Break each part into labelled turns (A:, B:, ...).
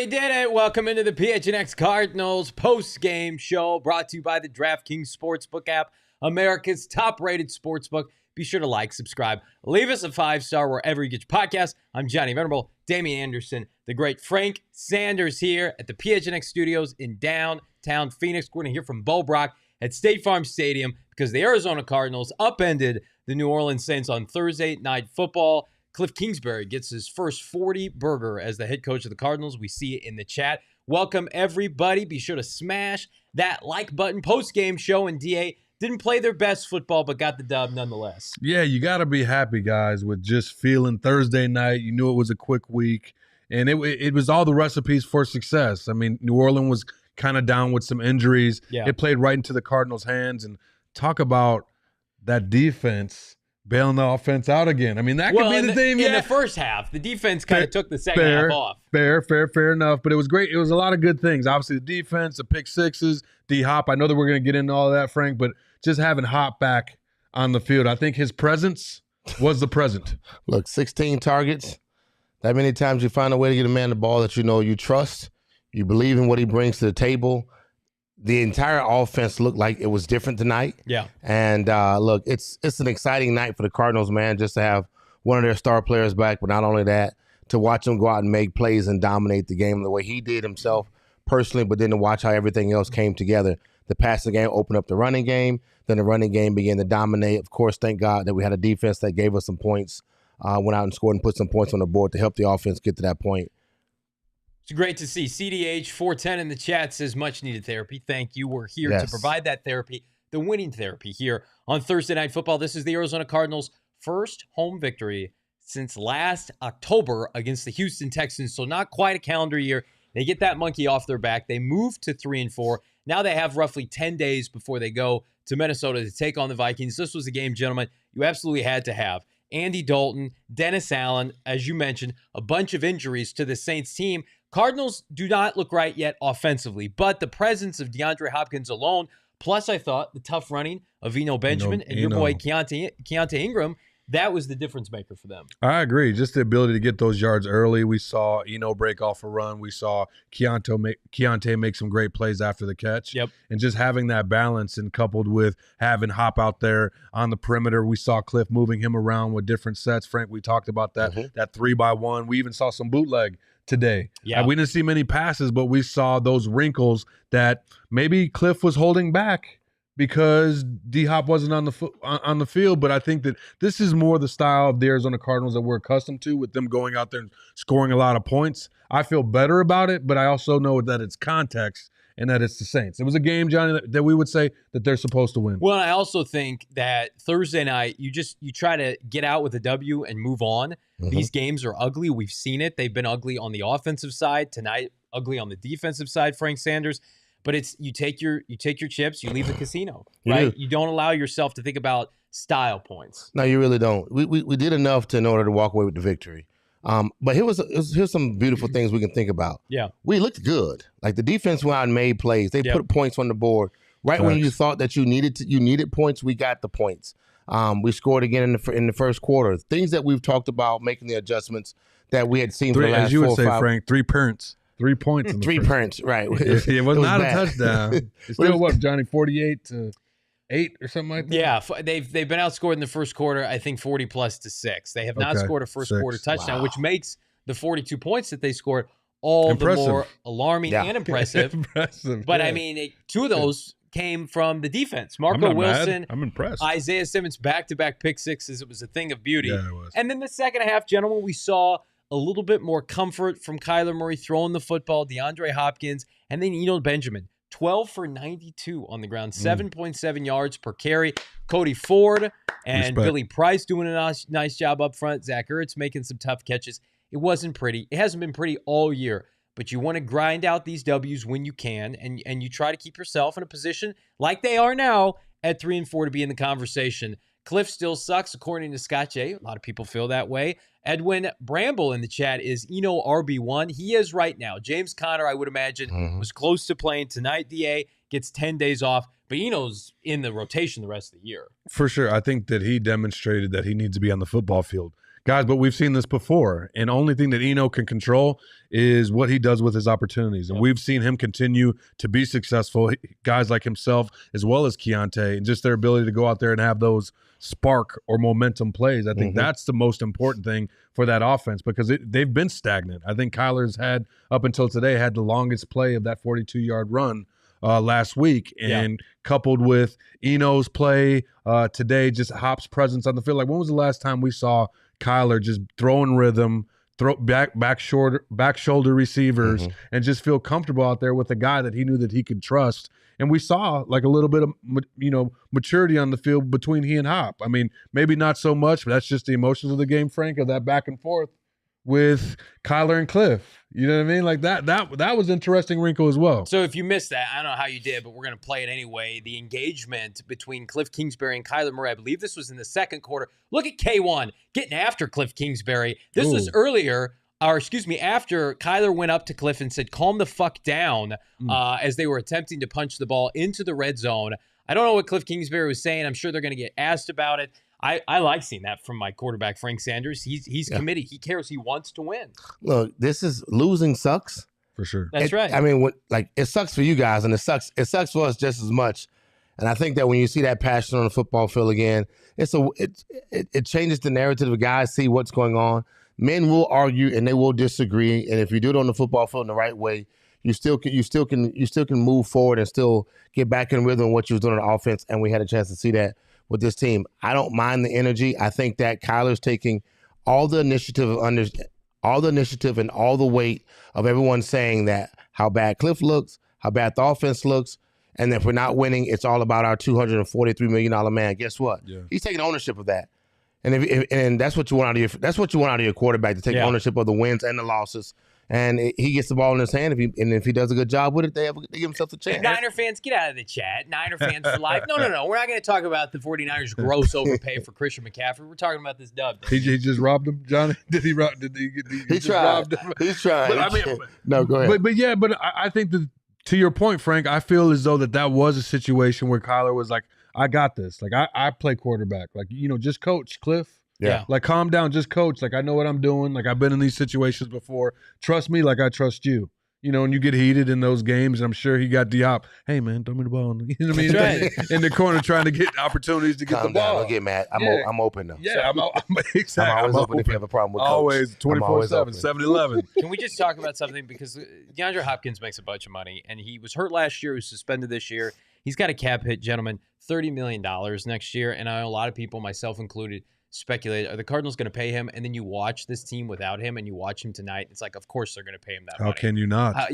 A: We did it. Welcome into the PHNX Cardinals post-game show brought to you by the DraftKings Sportsbook app, America's top-rated sportsbook. Be sure to like, subscribe, leave us a 5-star wherever you get your podcast. I'm Johnny Venerable, Damien Anderson, the great Frank Sanders here at the PHNX Studios in downtown Phoenix. We're going to hear from Brack at State Farm Stadium because the Arizona Cardinals upended the New Orleans Saints on Thursday Night Football. Kliff Kingsbury gets his first 40 burger as the head coach of the Cardinals. We see it in the chat. Welcome, everybody. Be sure to smash that like button. Post-game show, and DA didn't play their best football, but got the dub nonetheless.
B: Yeah, you got to be happy, guys, with just feeling Thursday night. You knew it was a quick week, and it was all the recipes for success. I mean, New Orleans was kind of down with some injuries.
A: Yeah.
B: It played right into the Cardinals' hands, and talk about that defense bailing the offense out again. I mean, that could be the thing.
A: In the first half, the defense kind of took the second half off.
B: Fair enough. But it was great. It was a lot of good things. Obviously, the defense, the pick sixes, DHop. I know that we're going to get into all of that, Frank, but just having Hop back on the field, I think his presence was the present.
C: Look, 16 targets. That many times you find a way to get a man the ball that you know you trust. You believe in what he brings to the table. The entire offense looked like it was different tonight.
A: Yeah.
C: And look, it's an exciting night for the Cardinals, man, just to have one of their star players back. But not only that, to watch him go out and make plays and dominate the game the way he did himself personally, but then to watch how everything else came together. The passing game opened up the running game. Then the running game began to dominate. Of course, thank God that we had a defense that gave us some points, went out and scored and put some points on the board to help the offense get to that point.
A: It's great to see. CDH410 in the chat says much needed therapy. Thank you. We're here to provide that therapy, the winning therapy here on Thursday Night Football. This is the Arizona Cardinals' first home victory since last October against the Houston Texans. So not quite a calendar year. They get that monkey off their back. They move to 3-4. Now they have roughly 10 days before they go to Minnesota to take on the Vikings. This was a game, gentlemen, you absolutely had to have. Andy Dalton, Dennis Allen, as you mentioned, a bunch of injuries to the Saints team. Cardinals do not look right yet offensively, but the presence of DeAndre Hopkins alone, plus I thought the tough running of Eno Benjamin and your boy Keontae Ingram, that was the difference maker for them.
B: I agree. Just the ability to get those yards early. We saw Eno break off a run. We saw Keontae make some great plays after the catch.
A: Yep.
B: And just having that balance and coupled with having Hop out there on the perimeter. We saw Kliff moving him around with different sets. Frank, we talked about that, that 3-by-1. We even saw some bootleg today.
A: Yeah.
B: We didn't see many passes, but we saw those wrinkles that maybe Kliff was holding back because DHop wasn't on the field. But I think that this is more the style of the Arizona Cardinals that we're accustomed to, with them going out there and scoring a lot of points. I feel better about it, but I also know that it's context and that it's the Saints. It was a game, Johnny, that we would say that they're supposed to win.
A: Well, I also think that Thursday night, you try to get out with a W and move on. These games are ugly. We've seen it. They've been ugly on the offensive side. Tonight, ugly on the defensive side, Frank Sanders. But it's you take your chips, you leave the casino, right? You don't allow yourself to think about style points.
C: No, you really don't. We did enough in order to walk away with the victory. But here's some beautiful things we can think about.
A: Yeah.
C: We looked good. Like, the defense went out and made plays. They put points on the board. Right when you thought that you needed points, we got the points. We scored again in the first quarter. Things that we've talked about, making the adjustments that we had seen for the last 4 or 5.
B: As you would say, Frank, 3 points. 3 points.
C: Three points, right.
B: It was not
C: bad.
B: a touchdown. It's still what, Johnny, 48-8 or something like that?
A: Yeah, they've been outscored in the first quarter, I think 40+ to 6. They have not scored a first quarter touchdown, which makes the 42 points that they scored all the more alarming and impressive. But I mean, 2 of those came from the defense. Marco Wilson.
B: I'm impressed.
A: Issiah Simmons back-to-back pick sixes. It was a thing of beauty.
B: Yeah, it was.
A: And then the second half, gentlemen, we saw a little bit more comfort from Kyler Murray throwing the football, DeAndre Hopkins, and then Eno Benjamin. 12 for 92 on the ground, 7.7 yards per carry. Cody Ford and Billy Price doing a nice job up front. Zach Ertz making some tough catches. It wasn't pretty. It hasn't been pretty all year, but you want to grind out these W's when you can, and you try to keep yourself in a position like they are now at 3-4 to be in the conversation. Kliff still sucks, according to Scott J. A lot of people feel that way. Edwin Bramble in the chat is Eno RB1. He is right now. James Conner, I would imagine, was close to playing tonight. DA gets 10 days off, but Eno's in the rotation the rest of the year.
B: For sure. I think that he demonstrated that he needs to be on the football field. Guys, but we've seen this before, and only thing that Eno can control is what he does with his opportunities. And we've seen him continue to be successful, guys like himself as well as Keontae, and just their ability to go out there and have those spark or momentum plays. I think that's the most important thing for that offense, because they've been stagnant. I think Kyler's had, up until today, had the longest play of that 42-yard run last week, and coupled with Eno's play today, just Hop's presence on the field. Like, when was the last time we saw Kyler just throwing rhythm, throw back shoulder receivers, and just feel comfortable out there with a guy that he knew that he could trust? And we saw like a little bit of maturity on the field between he and Hop. I mean, maybe not so much, but that's just the emotions of the game, Frank, of that back and forth with Kyler and Kliff. You know what I mean? Like that was an interesting wrinkle as well.
A: So if you missed that, I don't know how you did, but we're going to play it anyway. The engagement between Kliff Kingsbury and Kyler Murray, I believe this was in the second quarter. Look at K1 getting after Kliff Kingsbury. This was earlier, after Kyler went up to Kliff and said, calm the fuck down, as they were attempting to punch the ball into the red zone. I don't know what Kliff Kingsbury was saying. I'm sure they're going to get asked about it. I like seeing that from my quarterback, Frank Sanders. He's committed. He cares. He wants to win.
C: Look, losing sucks.
B: For sure.
A: That's right.
C: I mean, it sucks for you guys, and it sucks for us just as much. And I think that when you see that passion on the football field again, it changes the narrative. The guys see what's going on. Men will argue and they will disagree. And if you do it on the football field in the right way, you still can move forward and still get back in rhythm what you was doing on offense. And we had a chance to see that with this team. I don't mind the energy. I think that Kyler's taking all the initiative and all the weight of everyone saying that how bad Kliff looks, how bad the offense looks, and if we're not winning, it's all about our $243 million man. Guess what? Yeah. He's taking ownership of that, and that's what you want out of your quarterback, to take ownership of the wins and the losses. And he gets the ball in his hand. If he does a good job with it, they give himself a chance.
A: Niner fans, get out of the chat. Niner fans for life. No. We're not going to talk about the 49ers' gross overpay for Christian McCaffrey. We're talking about this dub.
B: He just robbed him, Johnny? Did he
C: just robbed him? He's trying.
B: But, I mean,
C: no, go ahead.
B: But I think that, to your point, Frank, I feel as though that was a situation where Kyler was like, I got this. Like, I play quarterback. Like, just coach, Kliff.
C: Yeah.
B: Like, calm down, just coach. Like, I know what I'm doing. Like, I've been in these situations before. Trust me like I trust you. And you get heated in those games, and I'm sure he got DHop. Hey, man, throw me the ball. You know what I mean?
A: Right.
B: In the corner trying to get opportunities to get the ball.
C: Don't get mad. I'm open, though.
B: Yeah, I'm exactly.
C: I'm always open if you have a problem with coach.
B: Always 24/7, 7-Eleven.
A: Can we just talk about something? Because DeAndre Hopkins makes a bunch of money, and he was hurt last year. He was suspended this year. He's got a cap hit, gentlemen, $30 million next year. And I know a lot of people, myself included, speculate, are the Cardinals going to pay him? And then you watch this team without him, and you watch him tonight. It's like, of course they're going to pay him that money.
B: How can you not?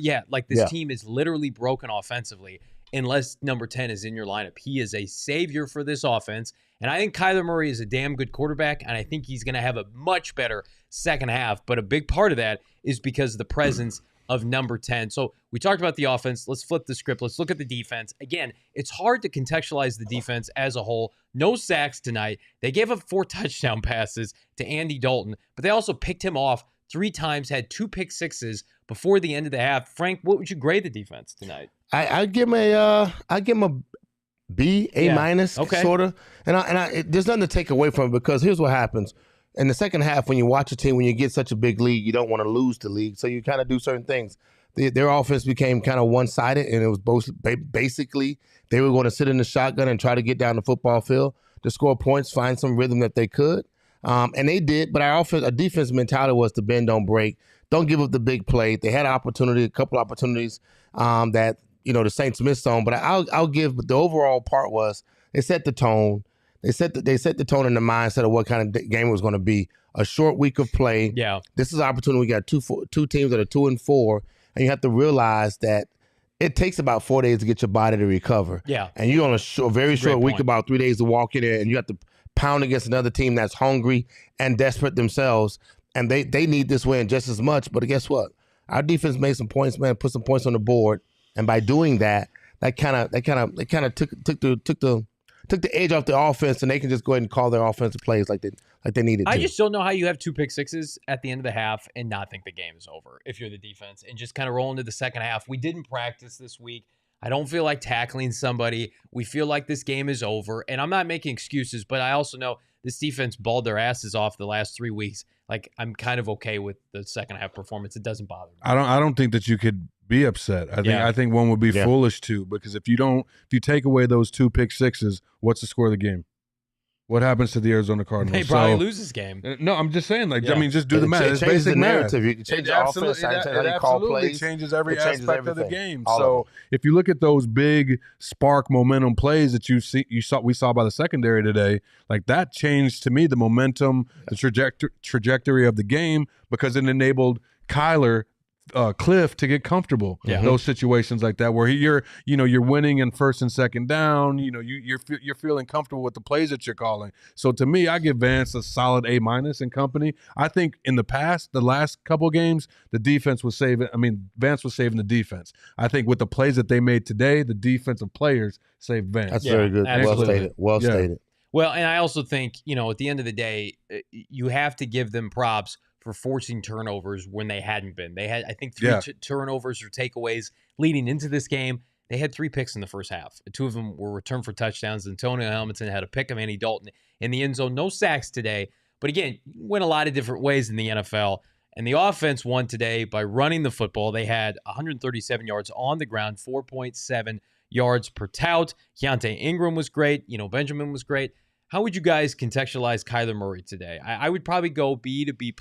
A: This team is literally broken offensively unless number 10 is in your lineup. He is a savior for this offense. And I think Kyler Murray is a damn good quarterback, and I think he's going to have a much better second half. But a big part of that is because of the presence of number 10. So we talked about the offense. Let's flip the script. Let's look at the defense. Again, it's hard to contextualize the defense as a whole. No sacks tonight. They gave up 4 touchdown passes to Andy Dalton, but they also picked him off 3 times, had 2 pick sixes before the end of the half. Frank, what would you grade the defense tonight?
C: I give him a B, A minus, sort of. And there's nothing to take away from it, because here's what happens. In the second half, when you watch a team, when you get such a big lead, you don't want to lose the league. So you kind of do certain things. Their offense became kind of one-sided, and it was basically they were going to sit in the shotgun and try to get down the football field to score points, find some rhythm that they could. And they did, but our defense mentality was to bend, don't break. Don't give up the big play. They had a couple opportunities that, the Saints missed on. But I'll give, the overall part was they set the tone. They set the tone and the mindset of what kind of game it was going to be. A short week of play.
A: Yeah.
C: This is an opportunity. We got two teams that are 2-4, and you have to realize that it takes about 4 days to get your body to recover.
A: Yeah.
C: And you're on a very short week, about 3 days to walk in there, and you have to pound against another team that's hungry and desperate themselves, and they need this win just as much. But guess what? Our defense made some points, man. Put some points on the board, and by doing that, that kind of took the edge off the offense, and they can just go ahead and call their offensive plays like they needed to.
A: I just don't know how you have 2 pick sixes at the end of the half and not think the game is over if you're the defense, and just kind of roll into the second half. We didn't practice this week. I don't feel like tackling somebody. We feel like this game is over, and I'm not making excuses, but I also know this defense balled their asses off the last 3 weeks. Like, I'm kind of okay with the second half performance. It doesn't bother me.
B: I don't think that you could be upset. I think one would be foolish too, because if you take away those 2 pick sixes, what's the score of the game? What happens to the Arizona Cardinals?
A: They probably lose this game.
B: No, I'm just saying, like, I mean, just do the math. It's basic
C: narrative.
B: math.
C: You change the offense. It
B: absolutely changes every aspect of the game. So if you look at those big spark momentum plays that we saw by the secondary today, like that changed to me the momentum, the trajectory of the game, because it enabled Kliff to get comfortable in those situations like that, where you're winning in first and second down. You're feeling comfortable with the plays that you're calling. So to me, I give Vance a solid A- in company. I think in the past, the last couple of games, the defense was saving. I mean, Vance was saving the defense. I think with the plays that they made today, the defensive players saved Vance.
C: That's very good.
A: Absolutely.
C: Well stated.
A: Well, and I also think, at the end of the day, you have to give them props for forcing turnovers when they hadn't been. They had, I think, 3 turnovers or takeaways leading into this game. They had 3 picks in the first half. 2 of them were returned for touchdowns. Antonio Hamilton had a pick of Andy Dalton in the end zone. No sacks today. But again, went a lot of different ways in the NFL. And the offense won today by running the football. They had 137 yards on the ground, 4.7 yards per tout. Keontae Ingram was great. Benjamin was great. How would you guys contextualize Kyler Murray today? I would probably go B to B+.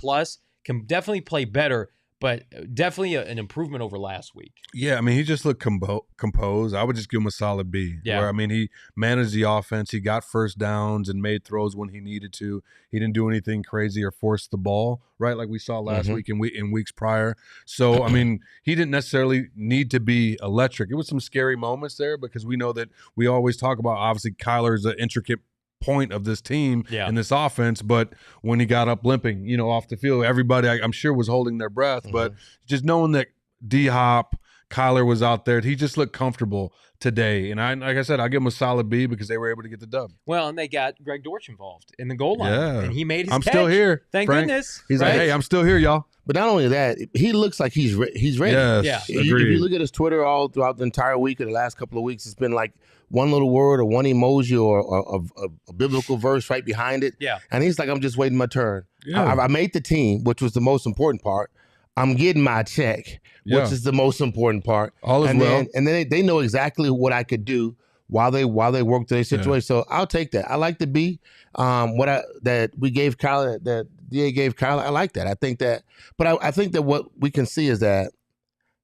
A: Can definitely play better, but definitely an improvement over last week.
B: Yeah, I mean, he just looked composed. I would just give him a solid B.
A: Yeah.
B: Where, I mean, he managed the offense. He got first downs and made throws when he needed to. He didn't do anything crazy or force the ball, right, like we saw last week and in weeks prior. So, I mean, he didn't necessarily need to be electric. It was some scary moments there, because we know that we always talk about, obviously, Kyler's an intricate point of this team and this offense, but when he got up limping, off the field, everybody I'm sure was holding their breath. But just knowing that DHop, Kyler was out there, he just looked comfortable today. And like I said, I'll give him a solid B because they were able to get the dub.
A: Well, and they got Greg Dortch involved in the goal line, and he made his
B: I'm
A: catch.
B: still here.
A: Thank
B: Frank.
A: goodness.
B: He's like, hey, I'm still here, y'all.
C: But not only that, he looks like he's ready.
B: Yes,
C: If you look at his Twitter all throughout the entire week or the last couple of weeks, it's been like one little word or one emoji or a biblical verse right behind it.
A: Yeah.
C: And he's like, I'm just waiting my turn.
B: Yeah.
C: I made the team, which was the most important part. I'm getting my check, which is the most important part.
B: All is well.
C: And then they know exactly what I could do while they work through their situation. So I'll take that. I like the B. That we gave Kyler, that DA gave Kyler, I like that. I think that, but I think that what we can see is that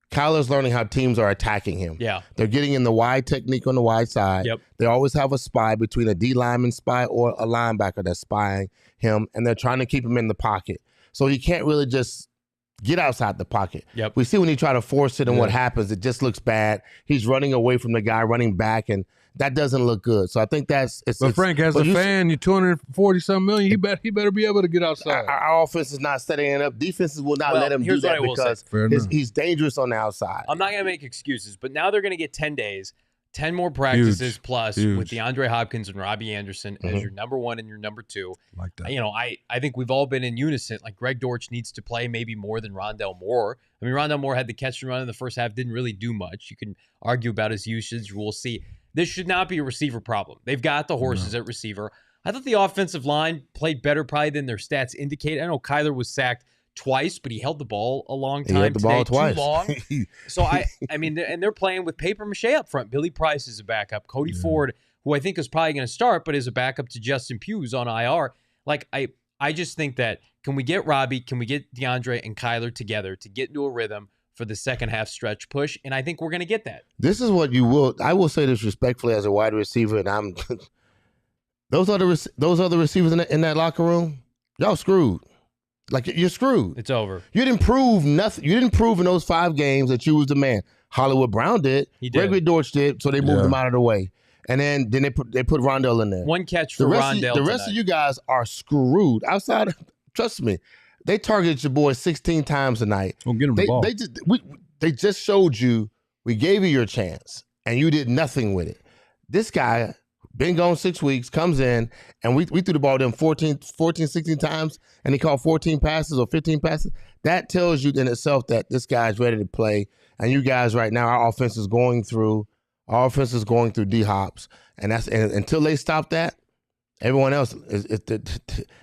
C: Kyler's learning how teams are attacking him.
A: Yeah.
C: They're getting in the wide technique on the wide side.
A: Yep.
C: They always have a spy between a D lineman spy or a linebacker that's spying him, and they're trying to keep him in the pocket. So he can't really just get outside the pocket.
A: Yep.
C: We see when he try to force it and what happens, it just looks bad. He's running away from the guy, running back, and that doesn't look good. So I think that's it's.
B: But Frank, as a fan, you're 240-something million. He better be able to get outside.
C: Our offense is not setting it up. Defenses will not let him do that because he's dangerous on the outside.
A: I'm not going to make excuses, but now they're going to get 10 days, 10 more practices with DeAndre Hopkins and Robbie Anderson as your number 1 and your number 2.
B: Like that.
A: I think we've all been in unison. Like, Greg Dortch needs to play maybe more than Rondell Moore. I mean, Rondell Moore had the catch and run in the first half, didn't really do much. You can argue about his usage. We'll see. This should not be a receiver problem. They've got the horses at receiver. I thought the offensive line played better probably than their stats indicate. I know Kyler was sacked twice, but he held the ball a long time.
C: He held the ball twice.
A: Too long. So I mean, and they're playing with paper mache up front. Billy Price is a backup. Cody Ford, who I think is probably going to start, but is a backup to Justin Pugh, who's on IR. Like, I just think that, can we get Robbie, can we get DeAndre and Kyler together to get into a rhythm for the second half stretch push? And I think we're going to get that.
C: This is what I will say this respectfully as a wide receiver, and I'm those other receivers in that locker room, y'all screwed. Like, you're screwed.
A: It's over.
C: You didn't prove nothing. You didn't prove in those 5 games that you was the man. Hollywood Brown did.
A: He did.
C: Gregory Dortch did, so they moved him out of the way. And then they put Rondell in there.
A: One catch for Rondell.
C: The rest of you guys are screwed. Outside, trust me, they targeted your boy 16 times tonight.
B: Well, get him the ball.
C: They just showed you, we gave you your chance, and you did nothing with it. This guy, been gone 6 weeks, comes in, and we threw the ball to him 14, 16 times, and he caught 14 passes or 15 passes. That tells you in itself that this guy's ready to play. And you guys right now, our offense is going through D-hops, and until they stop that, Everyone else they're going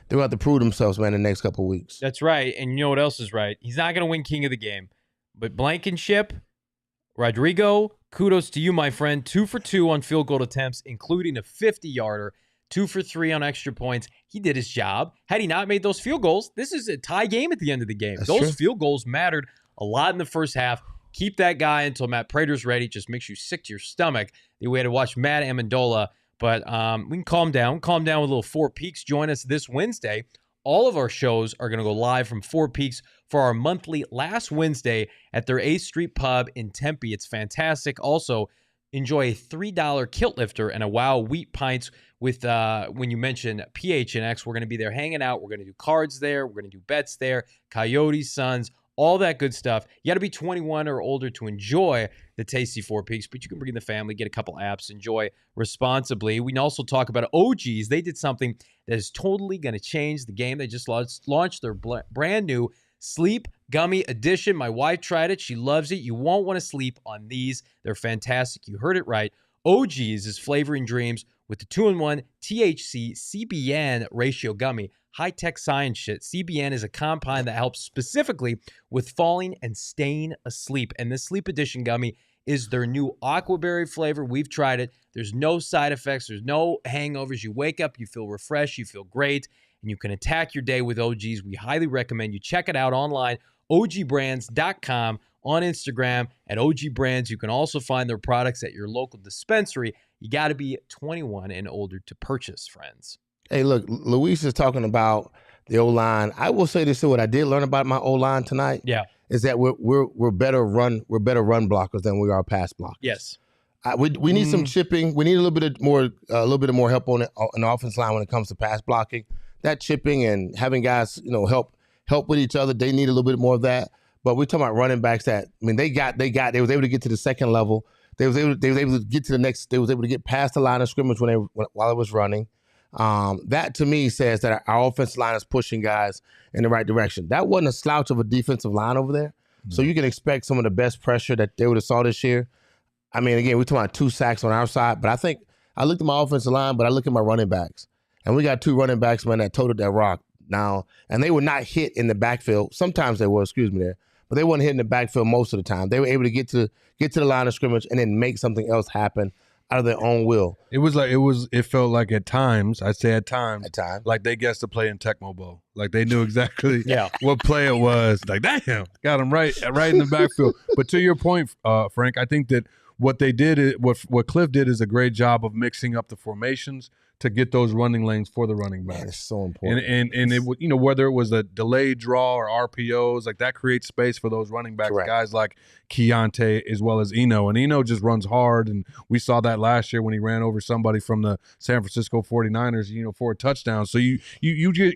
C: to have to prove themselves, man, in the next couple of weeks.
A: That's right. And you know what else is right? He's not going to win king of the game. But Blankenship, Rodrigo, kudos to you, my friend. 2 for 2 on field goal attempts, including a 50-yarder. 2 for 3 on extra points. He did his job. Had he not made those field goals, this is a tie game at the end of the game. Those field goals mattered a lot in the first half. Keep that guy until Matt Prater's ready. Just makes you sick to your stomach. We had to watch Matt Amendola. But we can calm down. Calm down with a little Four Peaks. Join us this Wednesday. All of our shows are going to go live from Four Peaks for our monthly last Wednesday at their 8th Street Pub in Tempe. It's fantastic. Also, enjoy a $3 kilt lifter and a Wow wheat pints with when you mention PHNX. We're going to be there hanging out. We're going to do cards there. We're going to do bets there. Coyotes, Suns, all that good stuff. You got to be 21 or older to enjoy the tasty Four Peaks, but you can bring the family, get a couple apps, enjoy responsibly. We can also talk about OGs. They did something that is totally going to change the game. They just launched their brand new Sleep Gummy Edition. My wife tried it. She loves it. You won't want to sleep on these. They're fantastic. You heard it right. OGs is flavoring dreams with the 2-in-1 THC CBN ratio gummy. High-tech science shit. CBN is a compound that helps specifically with falling and staying asleep. And this Sleep Edition gummy is their new aquaberry flavor. We've tried it. There's no side effects. There's no hangovers. You wake up, you feel refreshed, you feel great, and you can attack your day with OGs. We highly recommend you check it out online, ogbrands.com, on Instagram at OG Brands. You can also find their products at your local dispensary. You got to be 21 and older to purchase, friends.
C: Hey, look, Luis is talking about the O-line. I will say this too. What I did learn about my O-line tonight, is that we're better run blockers than we are pass blockers.
A: Yes,
C: we need some chipping. We need a little bit of more help on the offense line when it comes to pass blocking. That chipping and having guys, help with each other. They need a little bit more of that. But we're talking about running backs that, I mean, they was able to get to the second level. They was able to get to the next. They was able to get past the line of scrimmage while it was running. That to me says that our offensive line is pushing guys in the right direction. That wasn't a slouch of a defensive line over there. So you can expect some of the best pressure that they would have saw this year. I mean, again, we're talking about 2 sacks on our side, but I think I looked at my offensive line, but I look at my running backs. And we got 2 running backs, man, that toted that rock now. And they were not hit in the backfield. Sometimes they were, but they weren't hit in the backfield most of the time. They were able to get to the line of scrimmage and then make something else happen out of their own will.
B: It felt like at times, like they guessed the play in Tecmo Bowl. Like they knew exactly what play it was. Like, damn, got him right in the backfield. But to your point, Frank, I think that what they did, what Kliff did is a great job of mixing up the formations to get those running lanes for the running back.
C: Man, it's so important.
B: And it, whether it was a delayed draw or RPOs, like that creates space for those running backs, guys like Keontae as well as Eno. And Eno just runs hard, and we saw that last year when he ran over somebody from the San Francisco 49ers, for a touchdown. So you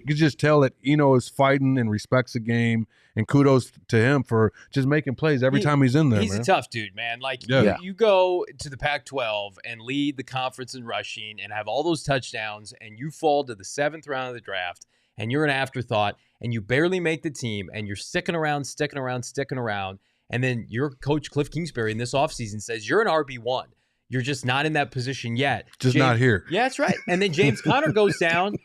B: just tell that Eno is fighting and respects the game, and kudos to him for just making plays every time he's in there.
A: He's a tough dude, man. Like you go to the Pac-12 and lead the conference in rushing and have all those touchdowns, and you fall to the 7th round of the draft, and you're an afterthought, and you barely make the team, and you're sticking around, and then your coach, Kliff Kingsbury, in this offseason says you're an RB1. You're just not in that position yet.
B: Not here.
A: Yeah, that's right. And then James Conner goes down,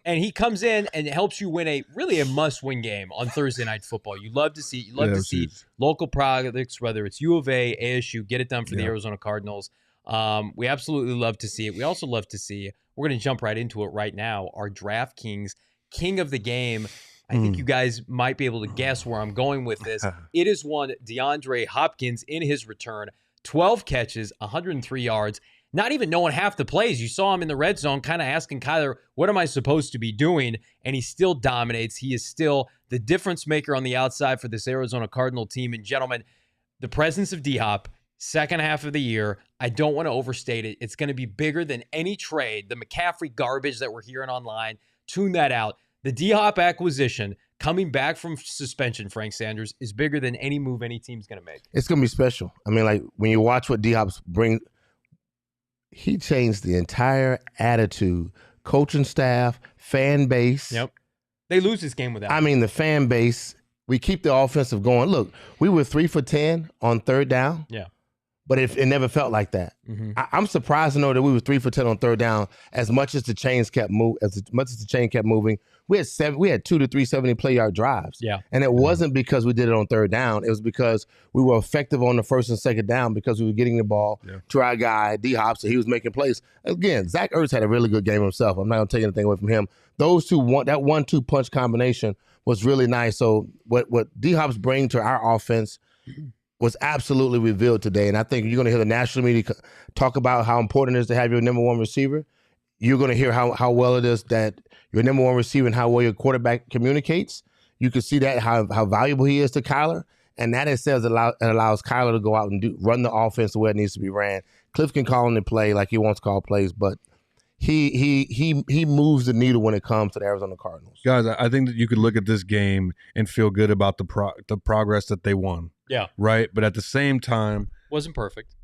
A: and he comes in and helps you win a must-win game on Thursday Night Football. You love to see it. You love to see local products, whether it's U of A, ASU, get it done for the Arizona Cardinals. We absolutely love to see it. We also love to see, we're going to jump right into it right now, our DraftKings King of the Game. I think you guys might be able to guess where I'm going with this. It is one DeAndre Hopkins in his return. 12 catches, 103 yards, not even knowing half the plays. You saw him in the red zone kind of asking Kyler, what am I supposed to be doing? And he still dominates. He is still the difference maker on the outside for this Arizona Cardinal team. And gentlemen, the presence of DHop, second half of the year, I don't want to overstate it. It's going to be bigger than any trade. The McCaffrey garbage that we're hearing online, tune that out. The DHop acquisition coming back from suspension, Frank Sanders, is bigger than any move any team's going to make.
C: It's going to be special. I mean, like when you watch what DHop's bring, he changed the entire attitude, coaching staff, fan base.
A: Yep. They lose this game without him.
C: I mean, the fan base, we keep the offensive going. Look, we were 3 for 10 on 3rd down.
A: Yeah.
C: but it never felt like that. I'm surprised to know that we were 3 for 10 on third down. As much as the chains kept moving, we had 2 to 3 70-play-yard drives.
A: Yeah,
C: and it wasn't because we did it on third down. It was because we were effective on the first and second down because we were getting the ball to our guy DHop, so he was making plays. Again, Zach Ertz had a really good game himself. I'm not going to take anything away from him. Those two, that 1-2 punch combination was really nice. So what DHop's bring to our offense was absolutely revealed today. And I think you're going to hear the national media talk about how important it is to have your number one receiver. You're going to hear how well it is that your number one receiver and how well your quarterback communicates. You can see that, how valuable he is to Kyler. And that itself allows Kyler to go out and run the offense the way it needs to be ran. Kliff can call in the play like he wants to call plays, but he moves the needle when it comes to the Arizona Cardinals.
B: Guys, I think that you could look at this game and feel good about the progress that they won.
A: Yeah.
B: Right? But at the same time,
A: wasn't perfect.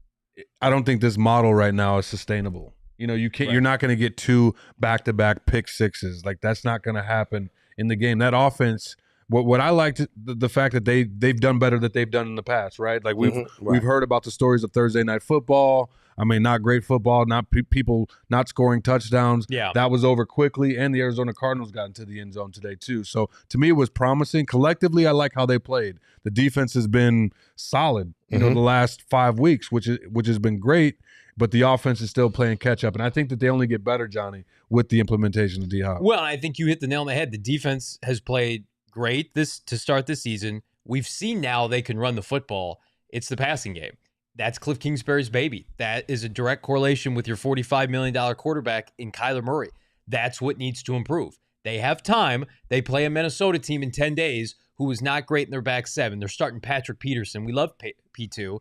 B: I don't think this model right now is sustainable. You know, you can't. Right. You're not going to get 2 back-to-back pick sixes. Like, that's not going to happen in the game. That offense. What I liked, the fact that they've done better than they've done in the past, right? Like we've heard about the stories of Thursday Night Football. I mean, not great football, not people not scoring touchdowns.
A: Yeah,
B: that was over quickly, and the Arizona Cardinals got into the end zone today too. So to me, it was promising. Collectively, I like how they played. The defense has been solid, you know, the last 5 weeks, which has been great. But the offense is still playing catch up, and I think that they only get better, Johnny, with the implementation of DHop.
A: Well, I think you hit the nail on the head. The defense has played great to start this season. We've seen now they can run the football. It's the passing game. That's Kliff Kingsbury's baby. That is a direct correlation with your $45 million quarterback in Kyler Murray. That's what needs to improve. They have time. They play a Minnesota team in 10 days who is not great in their back seven. They're starting Patrick Peterson. We love P2,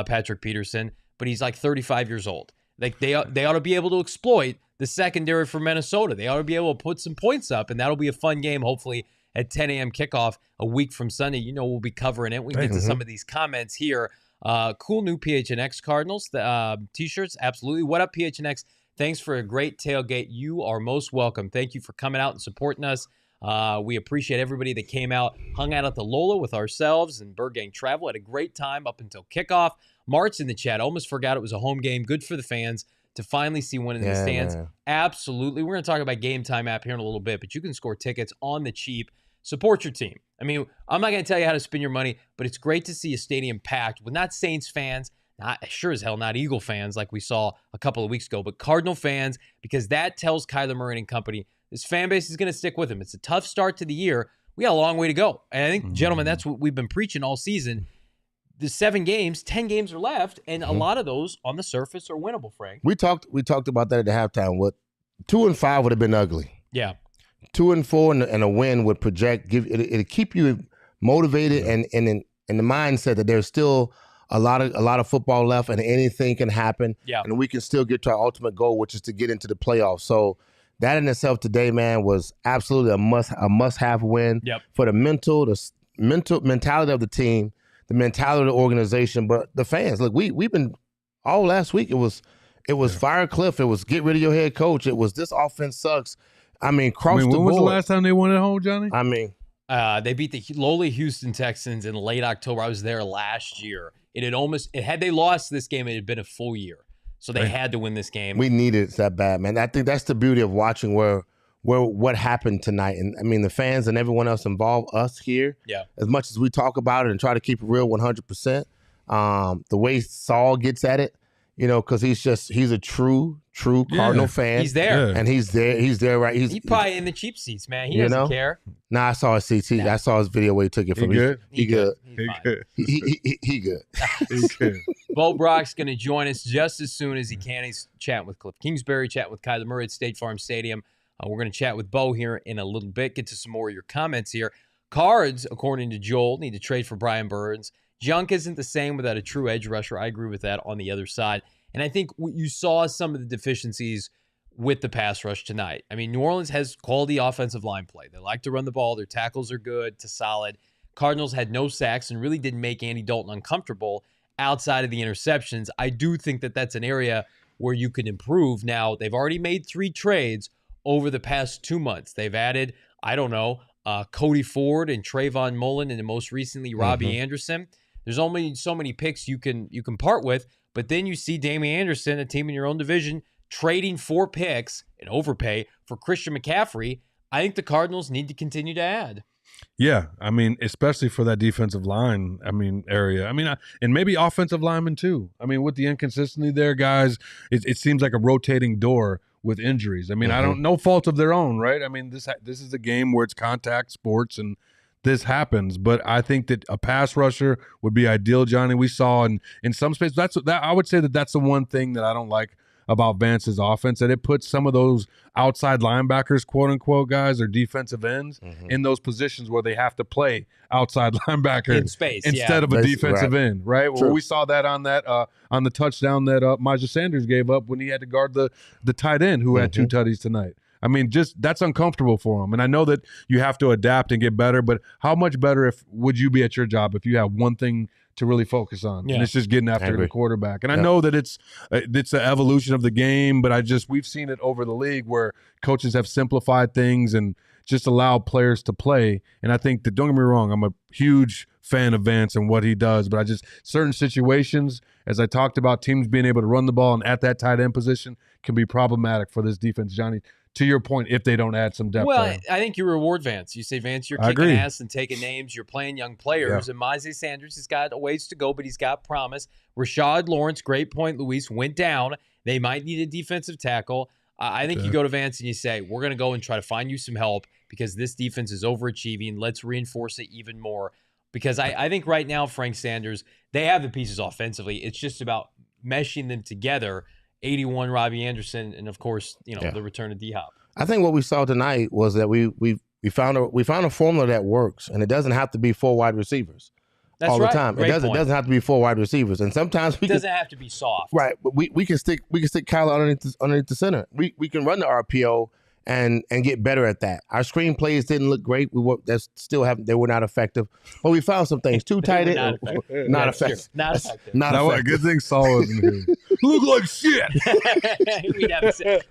A: Patrick Peterson, but he's like 35 years old. Like they ought to be able to exploit the secondary for Minnesota. They ought to be able to put some points up, and that'll be a fun game, hopefully, at 10 a.m. kickoff a week from Sunday. You know, we'll be covering it. We can get to some of these comments here. Cool new PHNX Cardinals t-shirts. Absolutely. What up, PHNX? Thanks for a great tailgate. You are most welcome. Thank you for coming out and supporting us. We appreciate everybody that came out, hung out at the Lola with ourselves and Bird Gang Travel. Had a great time up until kickoff. Mart's in the chat. Almost forgot it was a home game. Good for the fans to finally see one in the stands. Man. Absolutely. We're going to talk about Game Time app here in a little bit, but you can score tickets on the cheap. Support your team. I mean, I'm not going to tell you how to spend your money, but it's great to see a stadium packed with not Saints fans, not sure as hell not Eagle fans like we saw a couple of weeks ago, but Cardinal fans, because that tells Kyler Murray and company this fan base is going to stick with him. It's a tough start to the year. We got a long way to go. And I think, gentlemen, that's what we've been preaching all season. The 7 games, 10 games are left, and a lot of those on the surface are winnable, Frank.
C: We talked about that at the halftime. What 2-5 would have been ugly.
A: Yeah.
C: 2-4 and a win would project, it'll keep you motivated and in the mindset that there's still a lot of football left and anything can happen.
A: Yeah.
C: And we can still get to our ultimate goal, which is to get into the playoffs. So that in itself today, man, was absolutely a must-have win for the mentality of the team, the mentality of the organization, but the fans. Look, we've been all last week. It was fire Kliff. It was get rid of your head coach. It was this offense sucks. I mean, the board.
B: When was the last time they won at home, Johnny?
C: I mean,
A: they beat the lowly Houston Texans in late October. I was there last year. Had they lost this game, it had been a full year. So they had to win this game.
C: We needed it that bad, man. I think that's the beauty of watching what happened tonight. And I mean, the fans and everyone else involved, us here, as much as we talk about it and try to keep it real 100%, the way Saul gets at it, you know, because he's a true Cardinal fan.
A: He's there.
C: And he's there, right?
A: He's probably in the cheap seats, man. He doesn't care.
C: Nah, I saw his seats. I saw his video where he took it from me. He good. He good.
B: He's good.
A: Bo Brock's going to join us just as soon as he can. He's chatting with Kliff Kingsbury, chatting with Kyler Murray at State Farm Stadium. We're going to chat with Bo here in a little bit, get to some more of your comments here. Cards, according to Joel, need to trade for Brian Burns. Junk isn't the same without a true edge rusher. I agree with that on the other side. And I think you saw some of the deficiencies with the pass rush tonight. I mean, New Orleans has quality offensive line play. They like to run the ball. Their tackles are good to solid. Cardinals had no sacks and really didn't make Andy Dalton uncomfortable outside of the interceptions. I do think that that's an area where you can improve. Now, they've already made 3 trades over the past 2 months. They've added, Cody Ford and Trayvon Mullen, and most recently Robbie Anderson. There's only so many picks you can part with, but then you see Damien Anderson, a team in your own division, trading 4 picks and overpay for Christian McCaffrey. I think the Cardinals need to continue to add.
B: Yeah, I mean, especially for that defensive line, area. And maybe offensive linemen too. I mean, with the inconsistency there, guys, it seems like a rotating door with injuries. I mean, I don't, no fault of their own, right? I mean, this is a game where it's contact sports and this happens, but I think that a pass rusher would be ideal, Johnny. We saw in some space, that I would say that's the one thing that I don't like about Vance's offense, that it puts some of those outside linebackers, quote unquote, guys, or defensive ends in those positions where they have to play outside linebacker
A: in space
B: instead of a defensive end, right? Well, we saw that on the touchdown that Myjah Sanders gave up when he had to guard the tight end who had 2 tutties tonight. I mean, just that's uncomfortable for him. And I know that you have to adapt and get better, but how much better would you be at your job if you have one thing to really focus on? And it's just getting after the quarterback. And I know that it's the evolution of the game, but we've seen it over the league where coaches have simplified things and just allowed players to play. And I think that, don't get me wrong, I'm a huge fan of Vance and what he does, but certain situations, as I talked about, teams being able to run the ball and at that tight end position can be problematic for this defense, Johnny. To your point, if they don't add some depth.
A: Well,
B: there.
A: I think you reward Vance. You say, Vance, you're kicking ass and taking names. You're playing young players. And Myjah Sanders has got a ways to go, but he's got promise. Rashad Lawrence, great point, Luis, went down. They might need a defensive tackle. I think you go to Vance and you say, we're going to go and try to find you some help because this defense is overachieving. Let's reinforce it even more. Because I think right now, Frank Sanders, they have the pieces offensively. It's just about meshing them together. 81 Robbie Anderson, and of course, the return of DHop.
C: I think what we saw tonight was that we found a formula that works, and it doesn't have to be 4 wide receivers all the time. It doesn't have to be 4 wide receivers, and sometimes it
A: doesn't have to be soft.
C: Right, but we can stick Kyler underneath the center. We can run the RPO and get better at that. Our screen plays didn't look great. They were not effective, but we found some things. 2 tight ends, not effective. Not effective.
B: Good thing Saul wasn't here. Look like shit.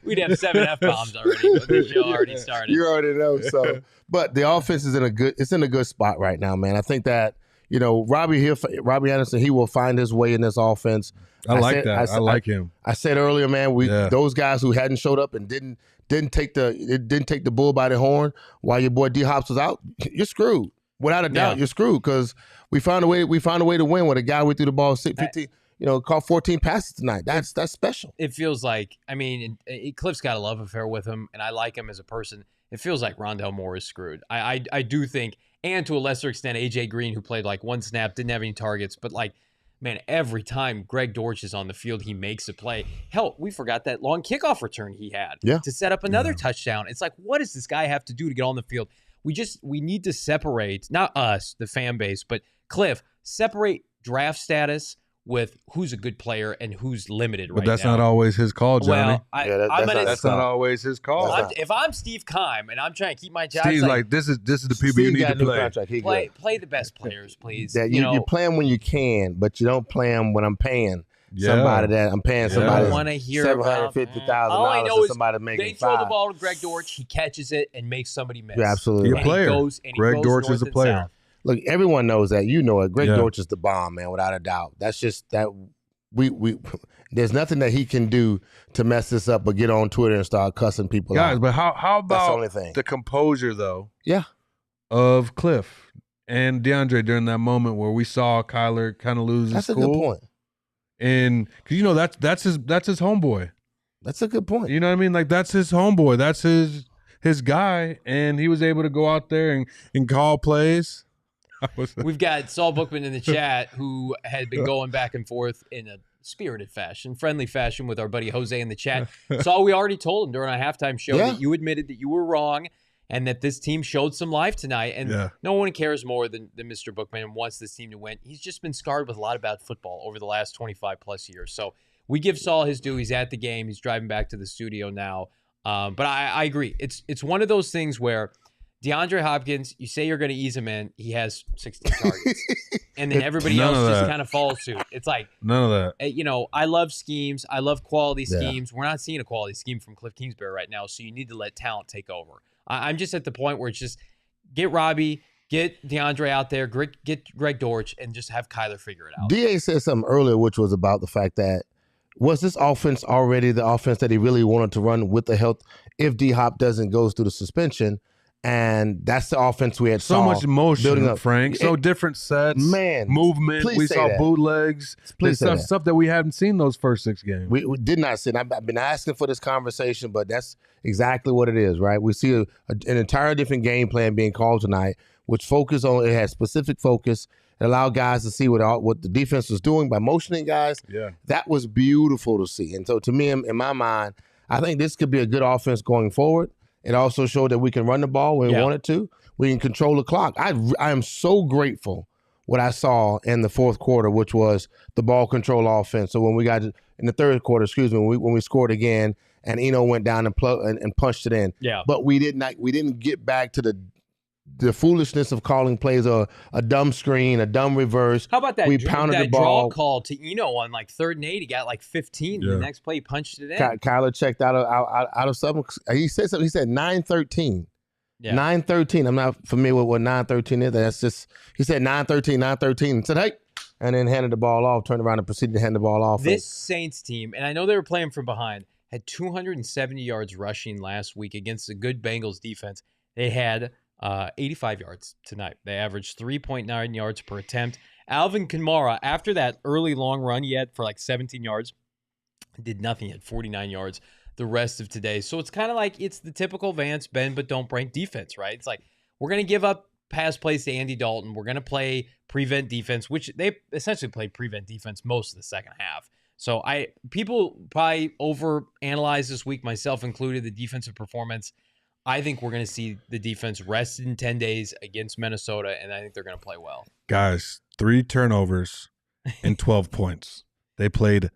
A: we'd have 7 F-bombs already. But the show already started.
C: You already know. So, but the offense is in a good spot right now, man. I think that Robbie Anderson, he will find his way in this offense.
B: I like him.
C: I said earlier, man, those guys who hadn't showed up and didn't take the bull by the horn while your boy D-Hops was out, you're screwed. Without a doubt, you're screwed because we found a way to win with a guy who threw the ball 15, caught 14 passes tonight. That's special.
A: It feels like, Kliff's got a love affair with him, and I like him as a person. It feels like Rondale Moore is screwed. I do think, and to a lesser extent, AJ Green, who played like 1 snap, didn't have any targets, but man, every time Greg Dortch is on the field, he makes a play. Hell, we forgot that long kickoff return he had to set up another touchdown. It's like, what does this guy have to do to get on the field? We need to separate, not us, the fan base, but Kliff, separate draft status with who's a good player and who's limited right now.
B: But that's not always his call, Johnny.
A: That's
B: not always his call.
A: If I'm Steve Keim and I'm trying to keep my job,
B: Steve's like, this is the people you need to play.
A: Play the best players, please.
C: That you play them when you can, but you don't play them when I'm paying somebody that I'm paying somebody $750,000 for somebody making
A: they throw the ball to Greg Dortch, he catches it and makes somebody miss.
C: Yeah, absolutely.
B: He's a player. Greg Dortch is a player.
A: South.
C: Look, everyone knows that. You know it. Greg Dortch is the bomb, man, without a doubt. That's just that we there's nothing that he can do to mess this up but get on Twitter and start cussing people out.
B: Guys, but how about the composure, though, of Kliff and DeAndre during that moment where we saw Kyler kind of lose his cool?
C: That's a good point.
B: And because that's his homeboy.
C: That's a good point.
B: You know what I mean? Like, that's his homeboy. That's his guy, and he was able to go out there and call plays.
A: We've got Saul Bookman in the chat who had been going back and forth in a spirited fashion, friendly fashion with our buddy Jose in the chat. Saul, we already told him during our halftime show that you admitted that you were wrong and that this team showed some life tonight. And no one cares more than Mr. Bookman and wants this team to win. He's just been scarred with a lot of bad football over the last 25-plus years. So we give Saul his due. He's at the game. He's driving back to the studio now. But I agree. It's one of those things where DeAndre Hopkins, you say you're going to ease him in, he has 16 targets. And then everybody else just kind of follows suit. It's like,
B: none of that.
A: I love schemes. I love quality schemes. We're not seeing a quality scheme from Kliff Kingsbury right now, so you need to let talent take over. I'm just at the point where it's just get Robbie, Get DeAndre out there, get Greg Dortch, and just have Kyler figure it out.
C: DA said something earlier, which was about the fact that was this offense already the offense that he really wanted to run with the health if DHop doesn't go through the suspension. And that's the offense we had
B: so much motion building up. Frank. So different sets, movement. We saw bootlegs, stuff that we haven't seen those first 6 games.
C: We did not see. I've been asking for this conversation, but that's exactly what it is, right? We see an entire different game plan being called tonight, which it has specific focus. It allowed guys to see what the defense was doing by motioning guys.
B: Yeah,
C: that was beautiful to see. And so, to me, in my mind, I think this could be a good offense going forward. It also showed that we can run the ball when we wanted to. We can control the clock. I am so grateful what I saw in the fourth quarter, which was the ball control offense. So when we got in the third quarter, when we scored again, and Eno went down and punched it in.
A: Yeah.
C: But we didn't get back to the foolishness of calling plays a dumb screen, a dumb reverse.
A: How about that?
C: We pounded the ball.
A: Draw call to Eno on like 3rd and 8. He got like 15. The next play, he punched it in.
C: Kyler checked out of something. He said something. He said 9-13. Yeah. 9-13. I'm not familiar with what 9-13 is. That's just he said 9-13, and said, hey, and then handed the ball off, turned around and proceeded to hand the ball off.
A: This Saints team, and I know they were playing from behind, had 270 yards rushing last week against a good Bengals defense. They had 85 yards tonight. They averaged 3.9 yards per attempt. Alvin Kamara, after that early long run he had for like 17 yards, did nothing. He had 49 yards the rest of today. So it's kind of like it's the typical Vance bend but don't break defense, right? It's like we're going to give up pass plays to Andy Dalton. We're going to play prevent defense, which they essentially played prevent defense most of the second half. So people probably overanalyze this week, myself included, the defensive performance. I think we're going to see the defense rested in 10 days against Minnesota, and I think they're going to play well.
B: Guys, 3 turnovers and 12 points. They played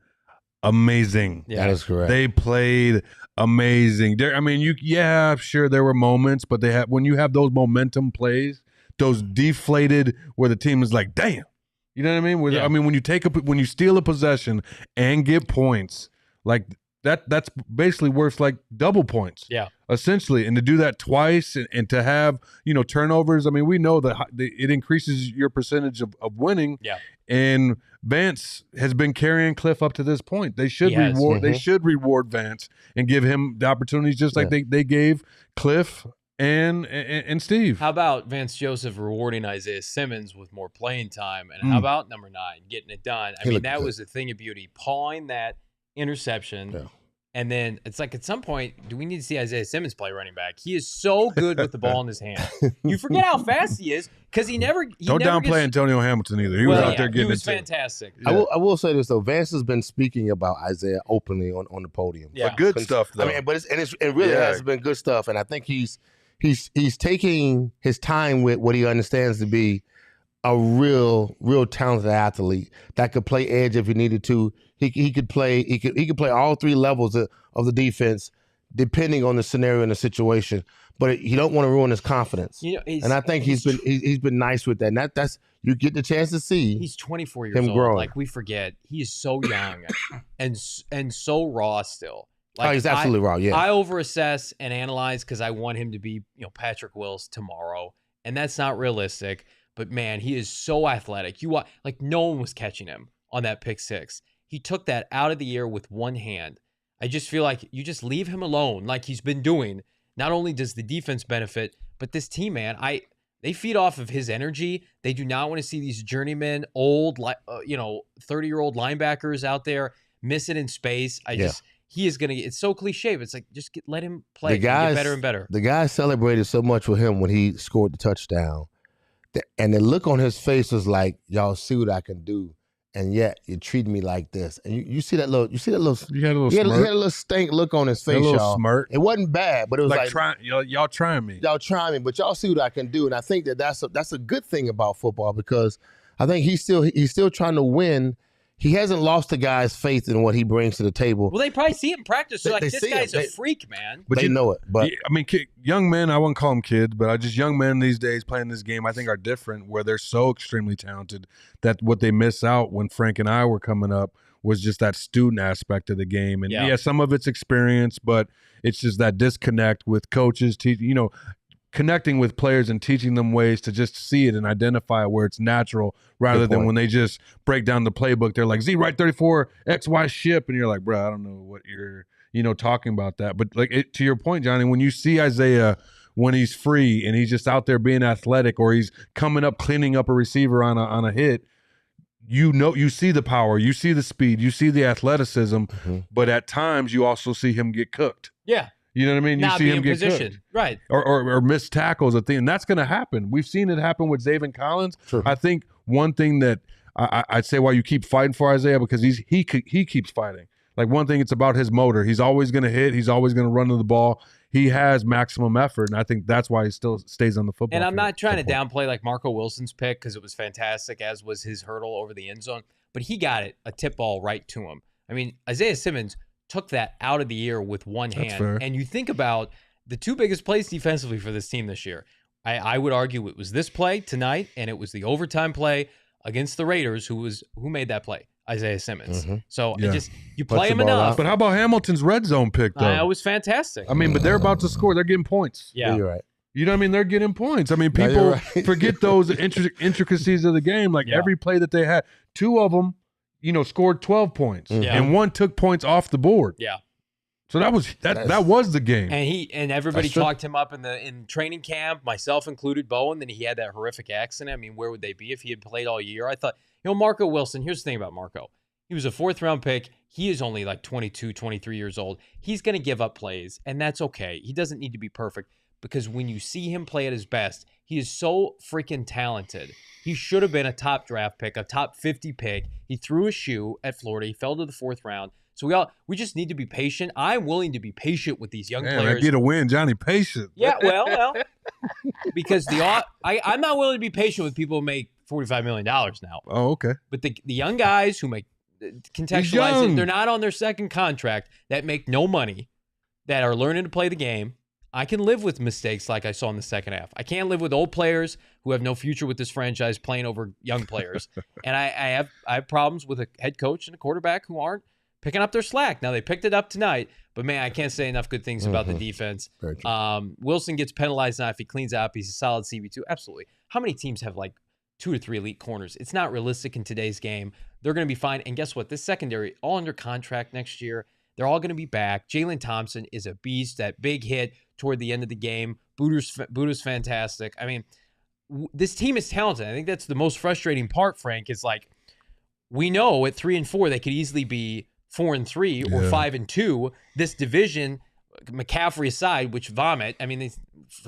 B: amazing.
C: Yeah, that is correct.
B: They played amazing. Sure, there were moments, but when you have those momentum plays, those deflated where the team is like, damn. You know what I mean? I mean, when you steal a possession and get points, like that's basically worth like double points.
A: Yeah.
B: Essentially, and to do that twice and to have, turnovers, I mean, we know that it increases your percentage of winning.
A: Yeah.
B: And Vance has been carrying Kliff up to this point. They should reward Vance and give him the opportunities just like they gave Kliff and Steve.
A: How about Vance Joseph rewarding Issiah Simmons with more playing time? And how about number 9 getting it done? I mean, that was a thing of beauty. Pawing that interception. Yeah. And then it's like at some point, do we need to see Issiah Simmons play running back? He is so good with the ball in his hand. You forget how fast he is because he never
B: don't downplay Antonio Hamilton either. He was out there getting it.
A: He was fantastic.
C: Yeah. I will say this though, Vance has been speaking about Issiah openly on the podium.
B: Yeah, but good stuff though.
C: I mean, but it really has been good stuff, and I think he's taking his time with what he understands to be a real talented athlete that could play edge if he needed to. He could play all 3 levels of the defense depending on the scenario and the situation. But you don't want to ruin his confidence. And I think he's been nice with that. And that's you get the chance to see.
A: He's 24 years old.
C: Growing.
A: Like we forget, he is so young and so raw still. Like,
C: he's absolutely raw. Yeah,
A: I overassess and analyze because I want him to be Patrick Wills tomorrow, and that's not realistic. But man, he is so athletic. Like no one was catching him on that pick 6. He took that out of the air with one hand. I just feel like you just leave him alone like he's been doing. Not only does the defense benefit, but this team, man, they feed off of his energy. They do not want to see these journeyman, old, 30-year-old linebackers out there miss it in space. He is going to, it's so cliche, but it's like, just let him play. Get better and better.
C: The guy celebrated so much with him when he scored the touchdown. And the look on his face was like, y'all see what I can do. And yet you treat me like this. And you see that little, he had a little stank look on his face,
B: a little
C: y'all.
B: Smirk.
C: It wasn't bad, but it was like
B: y'all trying me.
C: Y'all trying me, but y'all see what I can do. And I think that's a good thing about football because I think he's still trying to win. He hasn't lost the guy's faith in what he brings to the table.
A: Well, they probably see it in practice. So this guy's a freak, man.
C: But they know it. But
B: I mean, young men, I wouldn't call them kids, but just young men these days playing this game, I think are different where they're so extremely talented that what they miss out when Frank and I were coming up was just that student aspect of the game. And some of it's experience, but it's just that disconnect with coaches, connecting with players and teaching them ways to just see it and identify it where it's natural rather than when they just break down the playbook. They're like, Z right 34 XY ship. And you're like, bro, I don't know what you're, talking about that. But like to your point, Johnny, when you see Issiah when he's free and he's just out there being athletic or he's coming up, cleaning up a receiver on a hit, you see the power, you see the speed, you see the athleticism, but at times you also see him get cooked.
A: Yeah.
B: You know what I mean?
A: Not
B: you see him get
A: positioned.
B: cooked.
A: Right.
B: Or miss tackles, a thing. And that's going to happen. We've seen it happen with Zaven Collins.
C: Sure.
B: I think one thing that I'd say why you keep fighting for Issiah, because he keeps fighting. Like one thing, it's about his motor. He's always going to hit. He's always going to run to the ball. He has maximum effort, and I think that's why he still stays on the football
A: And I'm
B: field.
A: not trying to downplay like Marco Wilson's pick because it was fantastic, as was his hurdle over the end zone. But he got a tip ball right to him. I mean, Issiah Simmons took that out of the air with one hand.
B: Fair.
A: And you think about the two biggest plays defensively for this team this year. I would argue it was this play tonight, and it was the overtime play against the Raiders. Who made that play? Issiah Simmons. So you play him enough.
B: But how about Hamilton's red zone pick, though?
A: It was fantastic.
B: I mean, but they're about to score. They're getting points.
A: Yeah,
C: you're right.
B: You know what I mean? They're getting points. I mean, people forget those intricacies of the game. Like every play that they had, two of them, scored 12 points, and one took points off the board.
A: Yeah.
B: So that was the game.
A: And everybody talked him up in training camp, myself included, Bowen. Then he had that horrific accident. I mean, where would they be if he had played all year? I thought, Marco Wilson, here's the thing about Marco. He was a 4th-round pick. He is only like 22, 23 years old. He's going to give up plays, and that's okay. He doesn't need to be perfect because when you see him play at his best, he is so freaking talented. He should have been a top draft pick, a top 50 pick. He threw a shoe at Florida. He fell to the 4th round. So we just need to be patient. I'm willing to be patient with these young players.
B: I get a win, Johnny. Patient.
A: Yeah, well, because I'm not willing to be patient with people who make $45 million now.
B: Oh, okay.
A: But the young guys who make contextualize it, they're not on their second contract, that make no money, that are learning to play the game. I can live with mistakes like I saw in the second half. I can't live with old players who have no future with this franchise playing over young players. And I have problems with a head coach and a quarterback who aren't picking up their slack. Now, they picked it up tonight, but, man, I can't say enough good things about the defense. Wilson gets penalized now if he cleans up. He's a solid CB2. Absolutely. How many teams have, 2 to 3 elite corners? It's not realistic in today's game. They're going to be fine. And guess what? This secondary, all under contract next year. They're all going to be back. Jalen Thompson is a beast. That big hit toward the end of the game. Buda's fantastic. I mean, this team is talented. I think that's the most frustrating part, Frank, is we know at 3-4 they could easily be 4-3 or 5-2. This division, McCaffrey aside, which vomit. I mean,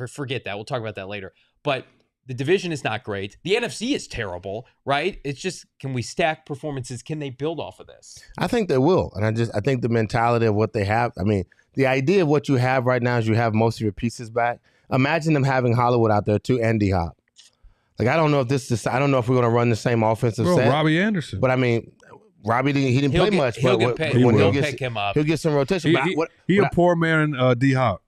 A: forget that. We'll talk about that later. But the division is not great. The NFC is terrible, right? It's just, can we stack performances? Can they build off of this?
C: I think they will. And I think the mentality of what they have, I mean, the idea of what you have right now is you have most of your pieces back. Imagine them having Hollywood out there too and DHop. I don't know if I don't know if we're going to run the same offensive set.
B: Robbie Anderson.
C: But I mean, Robbie didn't play much.
A: He'll pick him up.
C: He'll get some rotation.
B: He a poor man, DHop.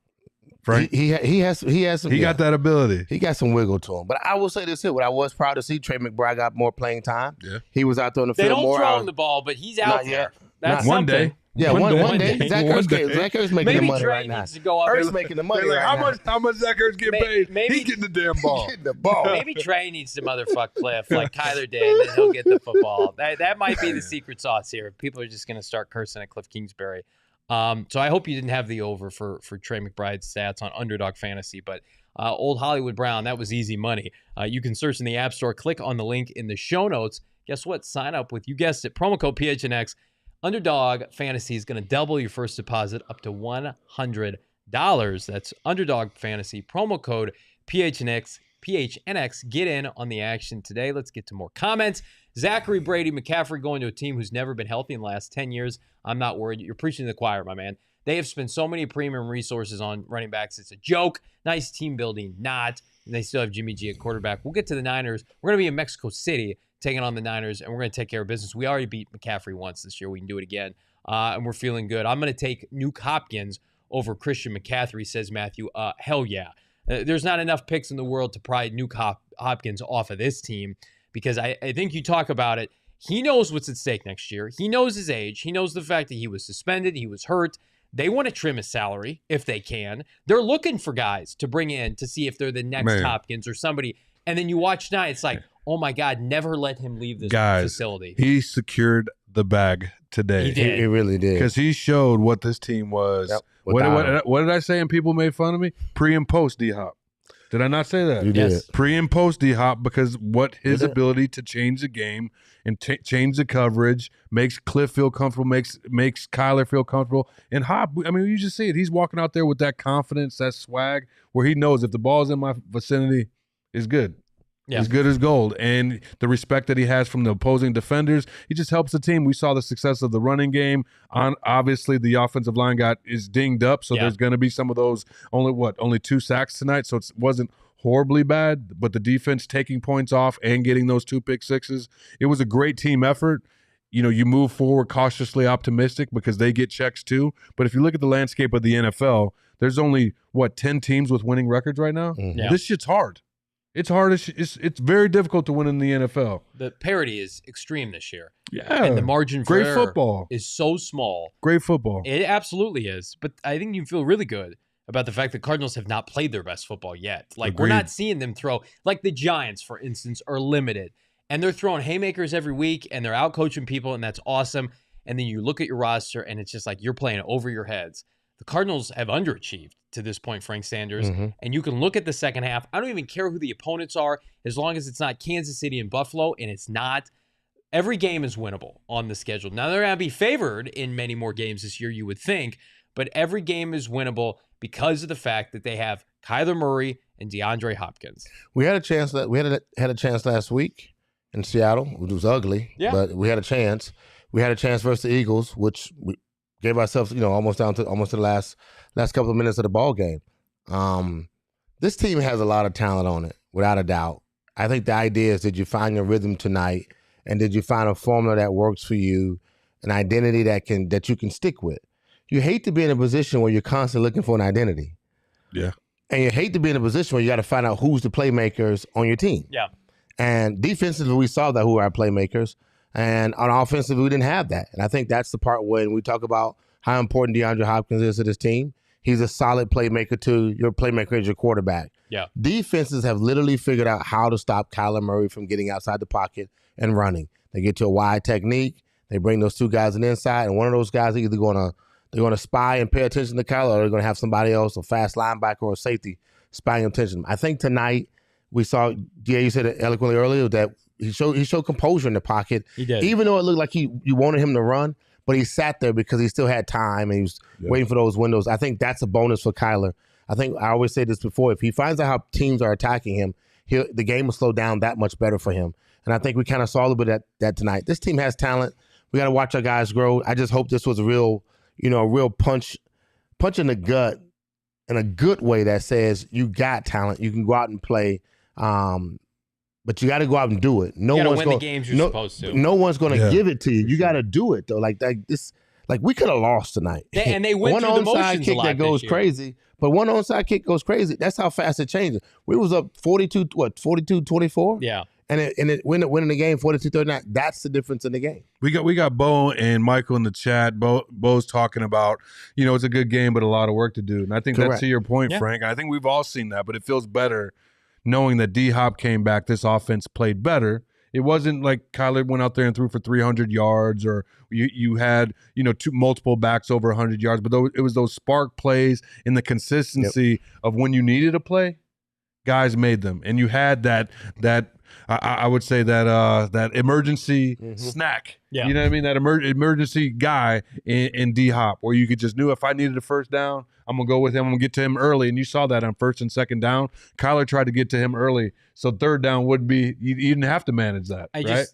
B: Frank.
C: He has some.
B: He got that ability.
C: He got some wiggle to him. But I will say this here: what I was proud to see, Trey McBride got more playing time.
B: Yeah,
C: he was out there on the field more.
A: They don't throw him the ball, but he's out there. That's
B: one
A: something.
B: day.
C: Yeah, one day. Zach Ertz making the money right now.
A: Ertz
C: making the money right now.
B: How much Zach Ertz getting paid? He's getting the damn ball.
C: Getting the ball.
A: Maybe Trey needs to motherfuck Kliff like Kyler did, and then he'll get the football. That might be the secret sauce here. People are just going to start cursing at Kliff Kingsbury. So I hope you didn't have the over for Trey McBride's stats on Underdog Fantasy, but old Hollywood Brown, that was easy money. You can search in the App Store, click on the link in the show notes. Guess what? Sign up with, you guessed it, promo code PHNX. Underdog Fantasy is going to double your first deposit up to $100. That's Underdog Fantasy, promo code PHNX. Get in on the action today. Let's get to more comments. Zachary Brady McCaffrey going to a team who's never been healthy in the last 10 years. I'm not worried. You're preaching to the choir, my man. They have spent so many premium resources on running backs. It's a joke. Nice team building, not. And they still have Jimmy G at quarterback. We'll get to the Niners. We're going to be in Mexico City taking on the Niners, and we're going to take care of business. We already beat McCaffrey once this year. We can do it again, and we're feeling good. I'm going to take Nuke Hopkins over Christian McCaffrey, says Matthew. Hell yeah. There's not enough picks in the world to pry Nuke Hopkins off of this team because I think you talk about it. He knows what's at stake next year. He knows his age. He knows the fact that he was suspended. He was hurt. They want to trim his salary if they can. They're looking for guys to bring in to see if they're the next Hopkins or somebody. And then you watch tonight, it's like, oh my God, never let him leave this facility.
B: He secured the bag today.
A: He did.
C: He really did.
B: Because he showed what this team was.
C: Yep.
B: What did I say? And people made fun of me? Pre and post DHop. Did I not say that?
C: You did.
B: Pre and post DHop, because what his ability to change the game and change the coverage makes Kliff feel comfortable, makes Kyler feel comfortable. And Hop, I mean, you just see it. He's walking out there with that confidence, that swag, where he knows if the ball's in my vicinity, it's good. Yeah. As good as gold. And the respect that he has from the opposing defenders, he just helps the team. We saw the success of the running game. Obviously, the offensive line is dinged up, so there's going to be some of those. Only 2 sacks tonight, so it wasn't horribly bad, but the defense taking points off and getting those 2 pick sixes. It was a great team effort. You move forward cautiously optimistic because they get checks too. But if you look at the landscape of the NFL, there's only, 10 teams with winning records right now? Mm-hmm. Yeah. This shit's hard. It's hard. It's very difficult to win in the NFL.
A: The parity is extreme this year.
B: Yeah.
A: And the margin for error
B: football
A: is so small.
B: Great football.
A: It absolutely is. But I think you feel really good about the fact that Cardinals have not played their best football yet. Like, we're not seeing them throw. Like the Giants, for instance, are limited. And they're throwing haymakers every week, and they're out-coaching people, and that's awesome. And then you look at your roster, and it's just like you're playing over your heads. The Cardinals have underachieved to this point, Frank Sanders, and you can look at the second half. I don't even care who the opponents are, as long as it's not Kansas City and Buffalo, and it's not. Every game is winnable on the schedule. Now, they're going to be favored in many more games this year, you would think, but every game is winnable because of the fact that they have Kyler Murray and DeAndre Hopkins.
C: We had a chance last week in Seattle, which was ugly, but we had a chance. We had a chance versus the Eagles, which we gave ourselves, almost to the last couple of minutes of the ball game. This team has a lot of talent on it, without a doubt. I think the idea is, did you find your rhythm tonight, and did you find a formula that works for you, an identity that you can stick with? You hate to be in a position where you're constantly looking for an identity.
B: Yeah.
C: And you hate to be in a position where you got to find out who's the playmakers on your team.
A: Yeah.
C: And defensively, we saw that who are our playmakers. And on offensive, we didn't have that. And I think that's the part when we talk about how important DeAndre Hopkins is to this team. He's a solid playmaker too. Your playmaker is your quarterback.
A: Yeah.
C: Defenses have literally figured out how to stop Kyler Murray from getting outside the pocket and running. They get to a wide technique. They bring those 2 guys on the inside, and one of those guys is either they're going to spy and pay attention to Kyler, or they're going to have somebody else, a fast linebacker or a safety, spying attention. I think tonight we saw, you said it eloquently earlier, that he showed composure in the pocket.
A: He did.
C: Even though it looked like you wanted him to run, but he sat there because he still had time and he was waiting for those windows. I think that's a bonus for Kyler. I think I always say this before, if he finds out how teams are attacking him, the game will slow down that much better for him. And I think we kind of saw a little bit of that tonight. This team has talent. We got to watch our guys grow. I just hope this was a real punch in the gut in a good way that says you got talent. You can go out and play. But you got to go out and do it. No one's
A: win the games you're supposed to.
C: No one's going to give it to you. You got to do it though. Like we could have lost tonight.
A: And they went through the motions
C: kick that goes crazy. But one onside kick goes crazy. That's how fast it changes. We was up 42-24.
A: Yeah.
C: And it winning the game 42-39. That's the difference in the game.
B: We got Bo and Michael in the chat. Bo's talking about, it's a good game, but a lot of work to do. And I think that's to your point, Frank. I think we've all seen that, but it feels better knowing that D-Hop came back. This offense played better. It wasn't like Kyler went out there and threw for 300 yards, or you had multiple backs over 100 yards. But it was those spark plays and the consistency of when you needed a play, guys made them, and you had that. I would say that emergency snack.
A: Yeah.
B: You know what I mean? That emergency guy in D-Hop, where you could just knew if I needed a first down, I'm going to go with him. I'm going to get to him early. And you saw that on first and second down. Kyler tried to get to him early. So third down would be, you didn't have to manage that.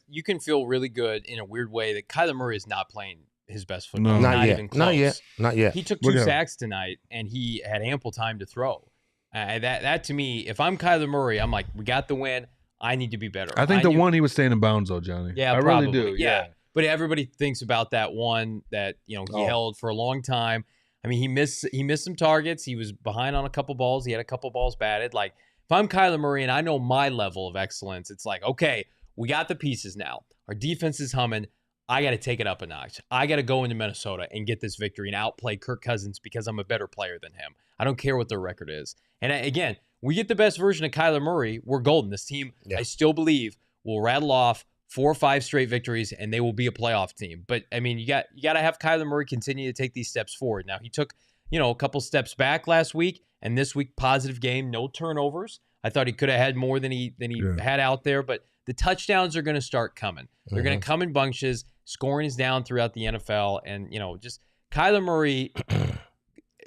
A: You can feel really good in a weird way that Kyler Murray is not playing his best football.
C: No.
A: Not even close.
C: Not yet.
A: He took 2 sacks tonight, and he had ample time to throw. That to me, if I'm Kyler Murray, I'm like, we got the win. I need to be better.
B: I think one he was staying in bounds though, Johnny.
A: Yeah,
B: I
A: probably.
B: really do. Yeah.
A: But everybody thinks about that one that he held for a long time. I mean, he missed some targets. He was behind on a couple balls. He had a couple balls batted. Like, if I'm Kyler Murray and I know my level of excellence, it's like, okay, we got the pieces now. Our defense is humming. I got to take it up a notch. I got to go into Minnesota and get this victory and outplay Kirk Cousins because I'm a better player than him. I don't care what their record is. And again, we get the best version of Kyler Murray, we're golden. This team, I still believe, will rattle off 4 or 5 straight victories, and they will be a playoff team. But, I mean, you got to have Kyler Murray continue to take these steps forward. Now, he took, a couple steps back last week, and this week, positive game, no turnovers. I thought he could have had more than he had out there, but the touchdowns are going to start coming. They're going to come in bunches. Scoring is down throughout the NFL, and, just Kyler Murray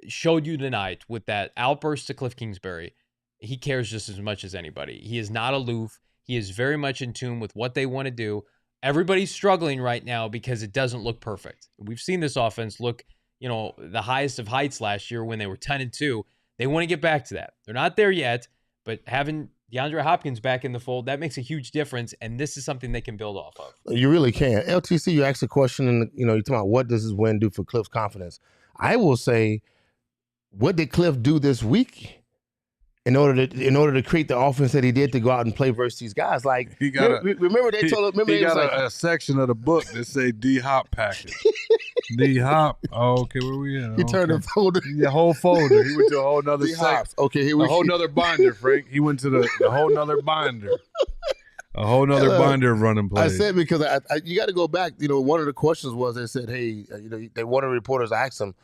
A: showed you tonight with that outburst to Kliff Kingsbury. He cares just as much as anybody. He is not aloof. He is very much in tune with what they want to do. Everybody's struggling right now because it doesn't look perfect. We've seen this offense look, the highest of heights last year when they were 10-2. They want to get back to that. They're not there yet, but having DeAndre Hopkins back in the fold, that makes a huge difference, and this is something they can build off of.
C: You really can. LTC, you asked a question, and you're talking about what does this win do for Kliff's confidence. I will say, what did Kliff do this week in order to create the offense that he did to go out and play versus these guys? Like, remember they told him.
B: He got a section of the book that say DHop package. DHop. Oh, okay, where we at?
C: He turned the folder.
B: The whole folder. He went to a whole nother section.
C: Okay, here we
B: go. A whole nother binder, Frank. He went to the whole nother binder. A whole nother binder of running plays.
C: I said because you got to go back. One of the questions was they said, hey, one of the reporters asked him,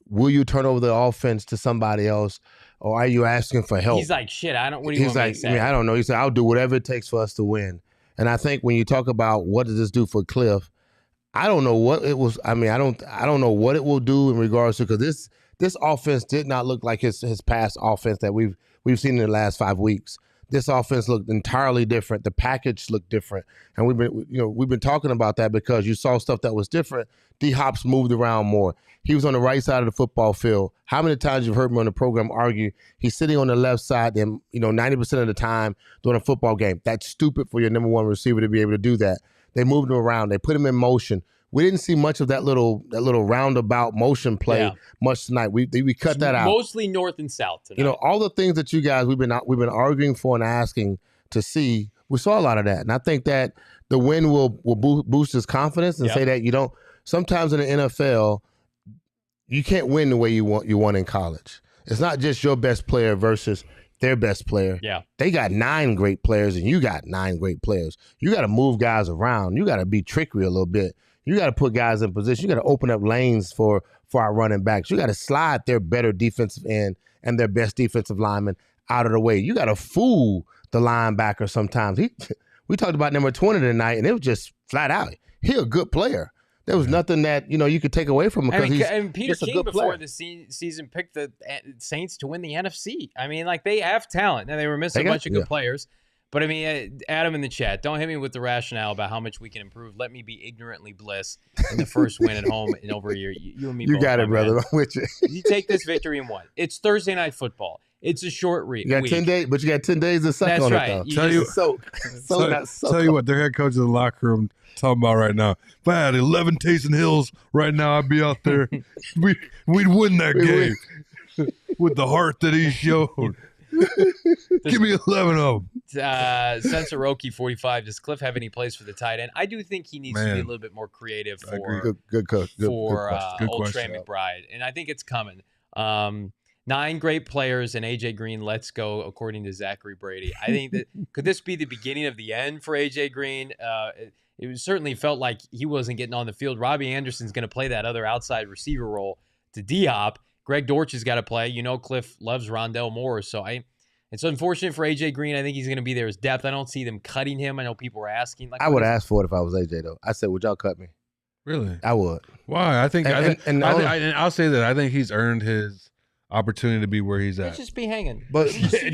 C: will you turn over the offense to somebody else, or are you asking for help?
A: He's like, shit, I don't. What do you want me to say?
C: I don't know. He said, I'll do whatever it takes for us to win. And I think when you talk about what does this do for Kliff, I don't know what it was. I mean, I don't know what it will do in regards to, because this offense did not look like his past offense that we've seen in the last 5 weeks. This offense looked entirely different. The package looked different, and we've been talking about that because you saw stuff that was different. DHop's moved around more. He was on the right side of the football field. How many times you've heard me on the program argue he's sitting on the left side and 90% of the time during a football game? That's stupid for your number one receiver to be able to do that. They moved him around. They put him in motion. We didn't see much of that little roundabout motion play much tonight. We cut that out.
A: Mostly north and south tonight.
C: All the things that you guys we've been arguing for and asking to see. We saw a lot of that, and I think that the win will boost his confidence and say that you don't. Sometimes in the NFL, you can't win the way you won in college. It's not just your best player versus their best player.
A: Yeah.
C: They got 9 great players, and you got 9 great players. You got to move guys around. You got to be trickery a little bit. You got to put guys in position. You got to open up lanes for our running backs. You got to slide their better defensive end and their best defensive lineman out of the way. You got to fool the linebacker sometimes. We talked about number 20 tonight, and it was just flat out. He's a good player. There was nothing that you could take away from him because
A: and Peter King before the season picked the Saints to win the NFC. I mean, like, they have talent. Now, they were missing a bunch of good players. But, I mean, Adam in the chat, don't hit me with the rationale about how much we can improve. Let me be ignorantly bliss in the first win at home in over a year. You and me both.
C: You got it, brother. I'm with you.
A: You take this victory and win. It's Thursday Night Football. It's a short week.
C: You got 10 days, but you got 10 days to suck on it, though.
B: Tell you what, their head coach in the locker room talking about right now. If I had 11 Taysom Hills right now, I'd be out there. We'd win that game with the heart that he showed. Give me 11 of them.
A: Sensoroki 45. Does Kliff have any plays for the tight end? I do think he needs to be a little bit more creative for old Trey McBride, and I think it's coming. 9 great players and AJ Green. Let's go, according to Zachary Brady. I think that could this be the beginning of the end for AJ Green? It certainly felt like he wasn't getting on the field. Robbie Anderson's going to play that other outside receiver role to DHop. Greg Dortch has got to play. Kliff loves Rondell Moore, so it's unfortunate for AJ Green. I think he's going to be there as depth. I don't see them cutting him. I know people were asking.
C: I would ask for it if I was AJ, though. I said, would y'all cut me?
B: Really?
C: I would.
B: Why? And I'll say that I think he's earned his opportunity to be where he's at.
A: Let's just be hanging.
C: But I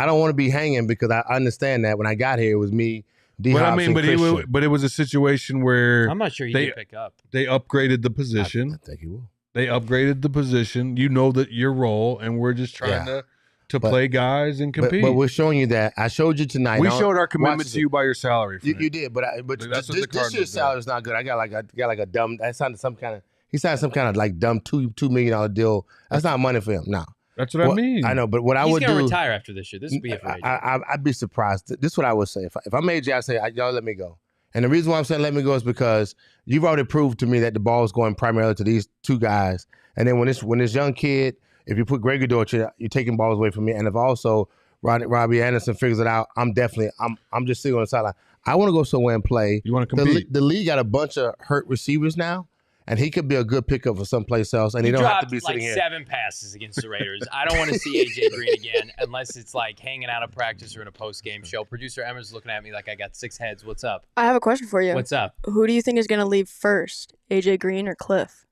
C: don't want to be hanging because I understand that when I got here, it was me.
B: But it was a situation where
A: I'm not sure he did pick up.
C: They
B: upgraded the position.
C: I think he will.
B: They upgraded the position. You know that your role, and we're just trying to play guys and compete.
C: But we're showing you that. I showed you tonight.
B: We showed our commitment to you by your salary.
C: You did, but this year's salary is not good. I got like a dumb. I signed some kind of. He signed some kind of like dumb $2 million deal. That's not money for him. No.
B: That's what I mean.
C: I know, but what I would do.
A: He's going to retire after this year. This would be a for AJ.
C: I'd be surprised. This is what I would say. If I'm AJ, I'd say, y'all let me go. And the reason why I'm saying let me go is because you've already proved to me that the ball is going primarily to these two guys. And then when this young kid, if you put Gregory Dortch, you're taking balls away from me. And if also Robbie Anderson figures it out, I'm just sitting on the sideline. I want to go somewhere and play.
B: You want to compete?
C: The league got a bunch of hurt receivers now, and he could be a good pickup for someplace else. And he don't have to be sitting here.
A: Dropped like 7 passes against the Raiders. I don't want to see AJ Green again unless it's like hanging out of practice or in a post-game show. Producer Emma's looking at me like I got 6 heads. What's up?
D: I have a question for you.
A: What's up?
D: Who do you think is going to leave first, AJ Green or Kliff?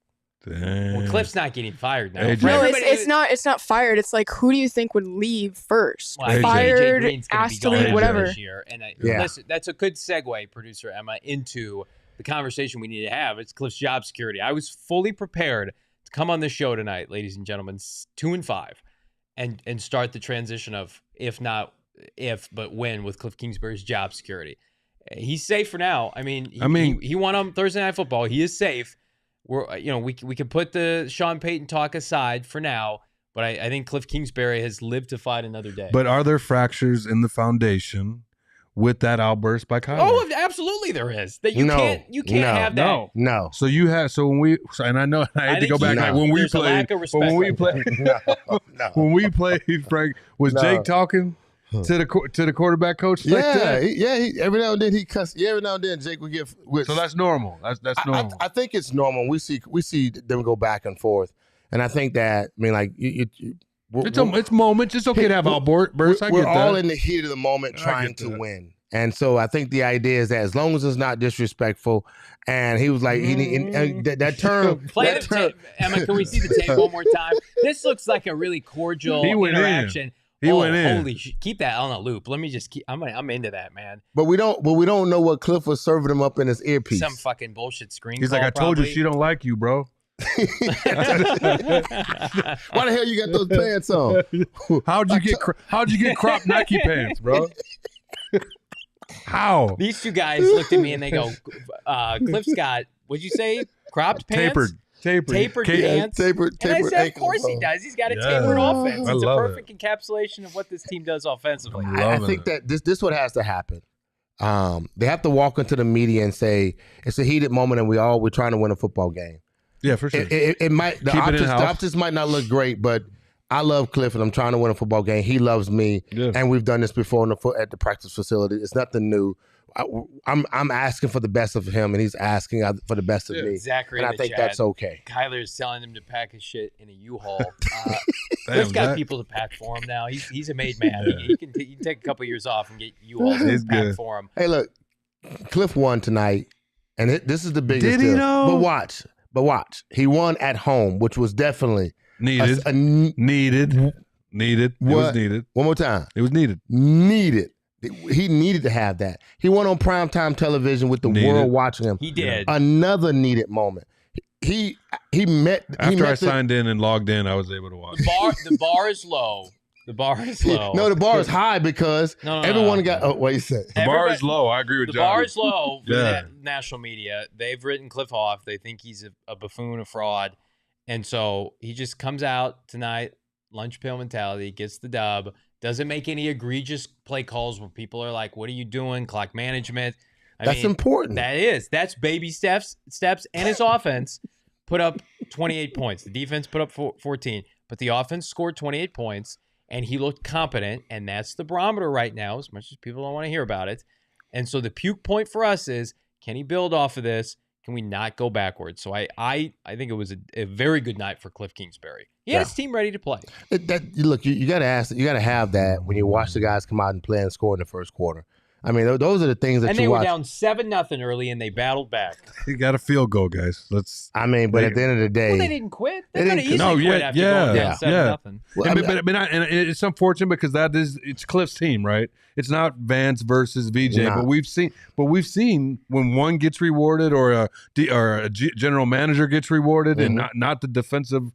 B: Dang.
A: Well, Kliff's not getting fired now.
D: No, it's not fired. It's like, who do you think would leave first?
A: Well,
D: fired, asked to leave, whatever.
A: This year. And listen, that's a good segue, Producer Emma, into the conversation we need to have. It's Kliff's job security. I was fully prepared to come on this show tonight, ladies and gentlemen, 2-5, and start the transition of but when with Kliff Kingsbury's job security. He's safe for now. I mean, he won on Thursday Night Football. He is safe. We can put the Sean Payton talk aside for now, but I think Kliff Kingsbury has lived to fight another day.
B: But are there fractures in the foundation with that outburst by Kyler?
A: Oh, absolutely there is. That you can't have that.
B: No. So when we I hate to go back when we played, when we played, Frank, was Jake talking to the quarterback coach? Like that?
C: Every now and then he cuss. Every now and then Jake would give.
B: So that's normal. That's normal.
C: I think it's normal. We see them go back and forth, and I think that
B: it's moments. It's okay to have outbursts.
C: We're all in the heat of the moment trying to win, and so I think the idea is that as long as it's not disrespectful, and he was like that term.
A: Play the tape, Emma. Can we see the tape one more time? This looks like a really cordial interaction.
B: He went in.
A: Holy shit! Keep that on a loop. Let me just keep. I'm into that, man.
C: But we don't know what Kliff was serving him up in his earpiece.
A: Some fucking bullshit screen.
B: He's like, I told you she don't like you, bro.
C: Why the hell you got those pants on?
B: How'd you get cropped Nike pants, bro? How?
A: These two guys looked at me and they go, Kliff's got, what'd you say? Cropped pants? Tapered pants.
C: Tapered.
A: And I said, of course he does. He's got a tapered offense. It's a perfect encapsulation of what this team does offensively.
C: I think that this what has to happen. They have to walk into the media and say it's a heated moment and we're trying to win a football game.
B: Yeah, for sure.
C: It might the optics might not look great, but I love Kliff and I'm trying to win a football game. He loves me, and we've done this before at the practice facility. It's nothing new. I'm asking for the best of him, and he's asking for the best of me.
A: Zachary,
C: and I think that's okay.
A: Kyler's telling him to pack his shit in a U-Haul. Kliff's got people to pack for him now. He's a made man. He can take a couple years off and get U-Hauls to pack for him.
C: Hey, look, Kliff won tonight, and this is the biggest
B: Did he
C: deal.
B: know?
C: But watch. He won at home, which was definitely
B: needed. Needed. It was needed.
C: One more time.
B: It was needed.
C: Needed. He needed to have that. He went on primetime television with the world watching him.
A: He did.
C: Another needed moment. He met.
B: After I signed in and logged in, I was able to watch.
A: The bar is low. The bar is low.
C: No, the bar is high because everyone got. Oh, what you said?
B: The bar is low. I agree with Johnny.
A: The bar is low for the national media. They've written Kliff off. They think he's a buffoon, a fraud, and so he just comes out tonight, lunch pail mentality, gets the dub. Doesn't make any egregious play calls when people are like, "What are you doing?" Clock management.
C: That's important.
A: That's baby steps, and his offense put up 28 points. The defense put up 14, but the offense scored 28 points, and he looked competent, and that's the barometer right now, as much as people don't want to hear about it. And so the puke point for us is, can he build off of this? Can we not go backwards? So I think it was a very good night for Kliff Kingsbury. He had his team ready to play.
C: Look, you got to have that when you watch the guys come out and play and score in the first quarter. I mean, those are the things that you watch.
A: And they were down 7-0 early, and they battled back.
B: You got a field goal, guys.
C: But at the end of the day,
A: they didn't quit. They could have easily quit after going down 7-0.
B: Well, and it's unfortunate because it's Kliff's team, right? It's not Vance versus VJ, but we've seen when one gets rewarded or a general manager gets rewarded, and not the defensive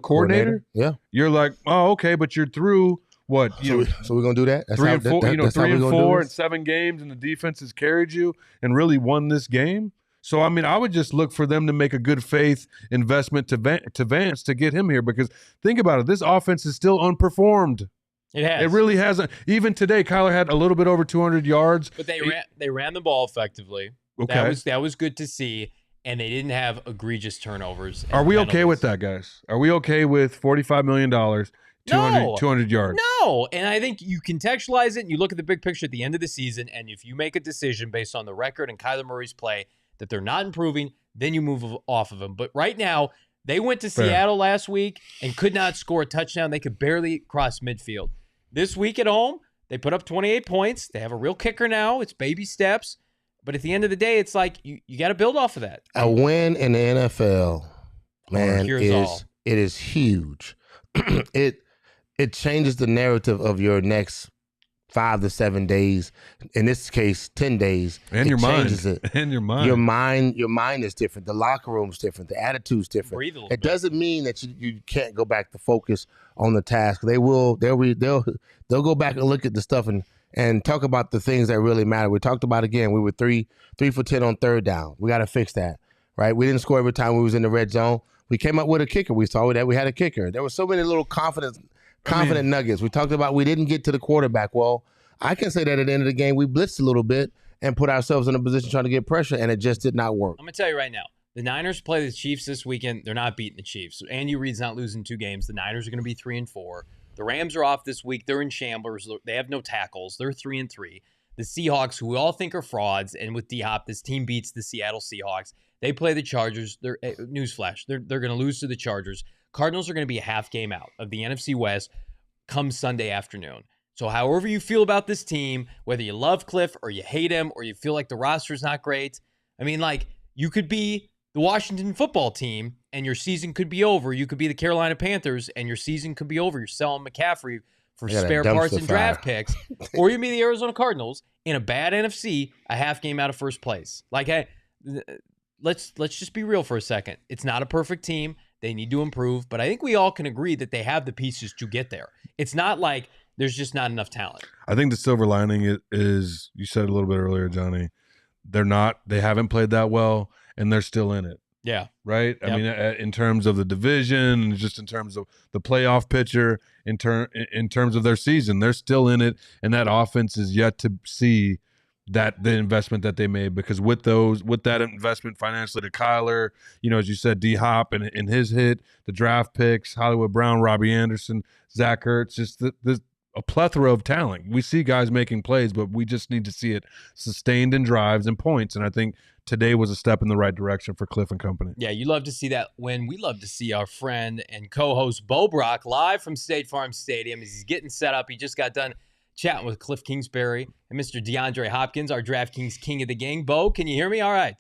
B: coordinator.
C: Yeah,
B: you're like, oh, okay, but you're through. What
C: so we're gonna do that? That's
B: 3 and 4, 3 and 4 and 7 games, and the defense has carried you and really won this game. So I mean, I would just look for them to make a good faith investment to Vance to get him here, because think about it, this offense is still unperformed.
A: It has.
B: It really hasn't. Even today, Kyler had a little bit over 200 yards,
A: but they ran the ball effectively.
B: Okay.
A: That was good to see. And they didn't have egregious turnovers.
B: Are we okay with that, guys? Are we okay with $45 million, 200 yards?
A: No. And I think you contextualize it and you look at the big picture at the end of the season. And if you make a decision based on the record and Kyler Murray's play that they're not improving, then you move off of them. But right now, they went to Seattle last week and could not score a touchdown. They could barely cross midfield. This week at home, they put up 28 points. They have a real kicker now. It's baby steps. But at the end of the day, it's like you got to build off of that.
C: A win in the NFL, man, it is huge. It changes the narrative of your next 5 to 7 days. In this case, 10 days.
B: And your mind.
C: Changes it.
B: And your mind.
C: Your mind is different. The locker room's different. The attitude's different.
A: Breathe a little
C: It
A: bit.
C: doesn't mean that you can't go back to focus on the task. They'll go back and look at the stuff and talk about the things that really matter. We talked about, again, we were 3 for 10 on third down. We got to fix that, right? We didn't score every time we was in the red zone. We came up with a kicker. We saw that we had a kicker. There were so many little confident nuggets. We talked about we didn't get to the quarterback. Well, I can say that at the end of the game, we blitzed a little bit and put ourselves in a position trying to get pressure, and it just did not work.
A: I'm going to tell you right now, the Niners play the Chiefs this weekend. They're not beating the Chiefs. Andy Reid's not losing 2 games. The Niners are going to be 3-4. The Rams are off this week. They're in shambles. They have no tackles. They're 3-3. The Seahawks, who we all think are frauds, and with DHop, this team beats the Seattle Seahawks. They play the Chargers. They're newsflash. They're going to lose to the Chargers. Cardinals are going to be a half game out of the NFC West come Sunday afternoon. So however you feel about this team, whether you love Kliff or you hate him or you feel like the roster's not great, I mean, like, you could be the Washington football team and your season could be over. You could be the Carolina Panthers and your season could be over. You're selling McCaffrey for spare parts and draft picks. Or you can be the Arizona Cardinals in a bad NFC, a half game out of first place. Like, hey, let's just be real for a second. It's not a perfect team. They need to improve. But I think we all can agree that they have the pieces to get there. It's not like there's just not enough talent.
B: I think the silver lining is, you said it a little bit earlier, Johnny, they haven't played that well, and they're still in it.
A: Yeah.
B: Right?
A: Yep.
B: I mean, in terms of the division, just in terms of the playoff picture, in terms of their season, they're still in it, and that offense is yet to see that the investment that they made, because with that investment financially to Kyler, as you said, DHop and his hit, the draft picks, Hollywood Brown, Robbie Anderson, Zach Ertz, just a plethora of talent. We see guys making plays, but we just need to see it sustained in drives and points. And I think today was a step in the right direction for Kliff and company.
A: Yeah, you love to see that win. We love to see our friend and co-host Bo Brack live from State Farm Stadium as he's getting set up. He just got done chatting with Kliff Kingsbury and Mr. DeAndre Hopkins, our DraftKings king of the gang. Bo, can you hear me? All right.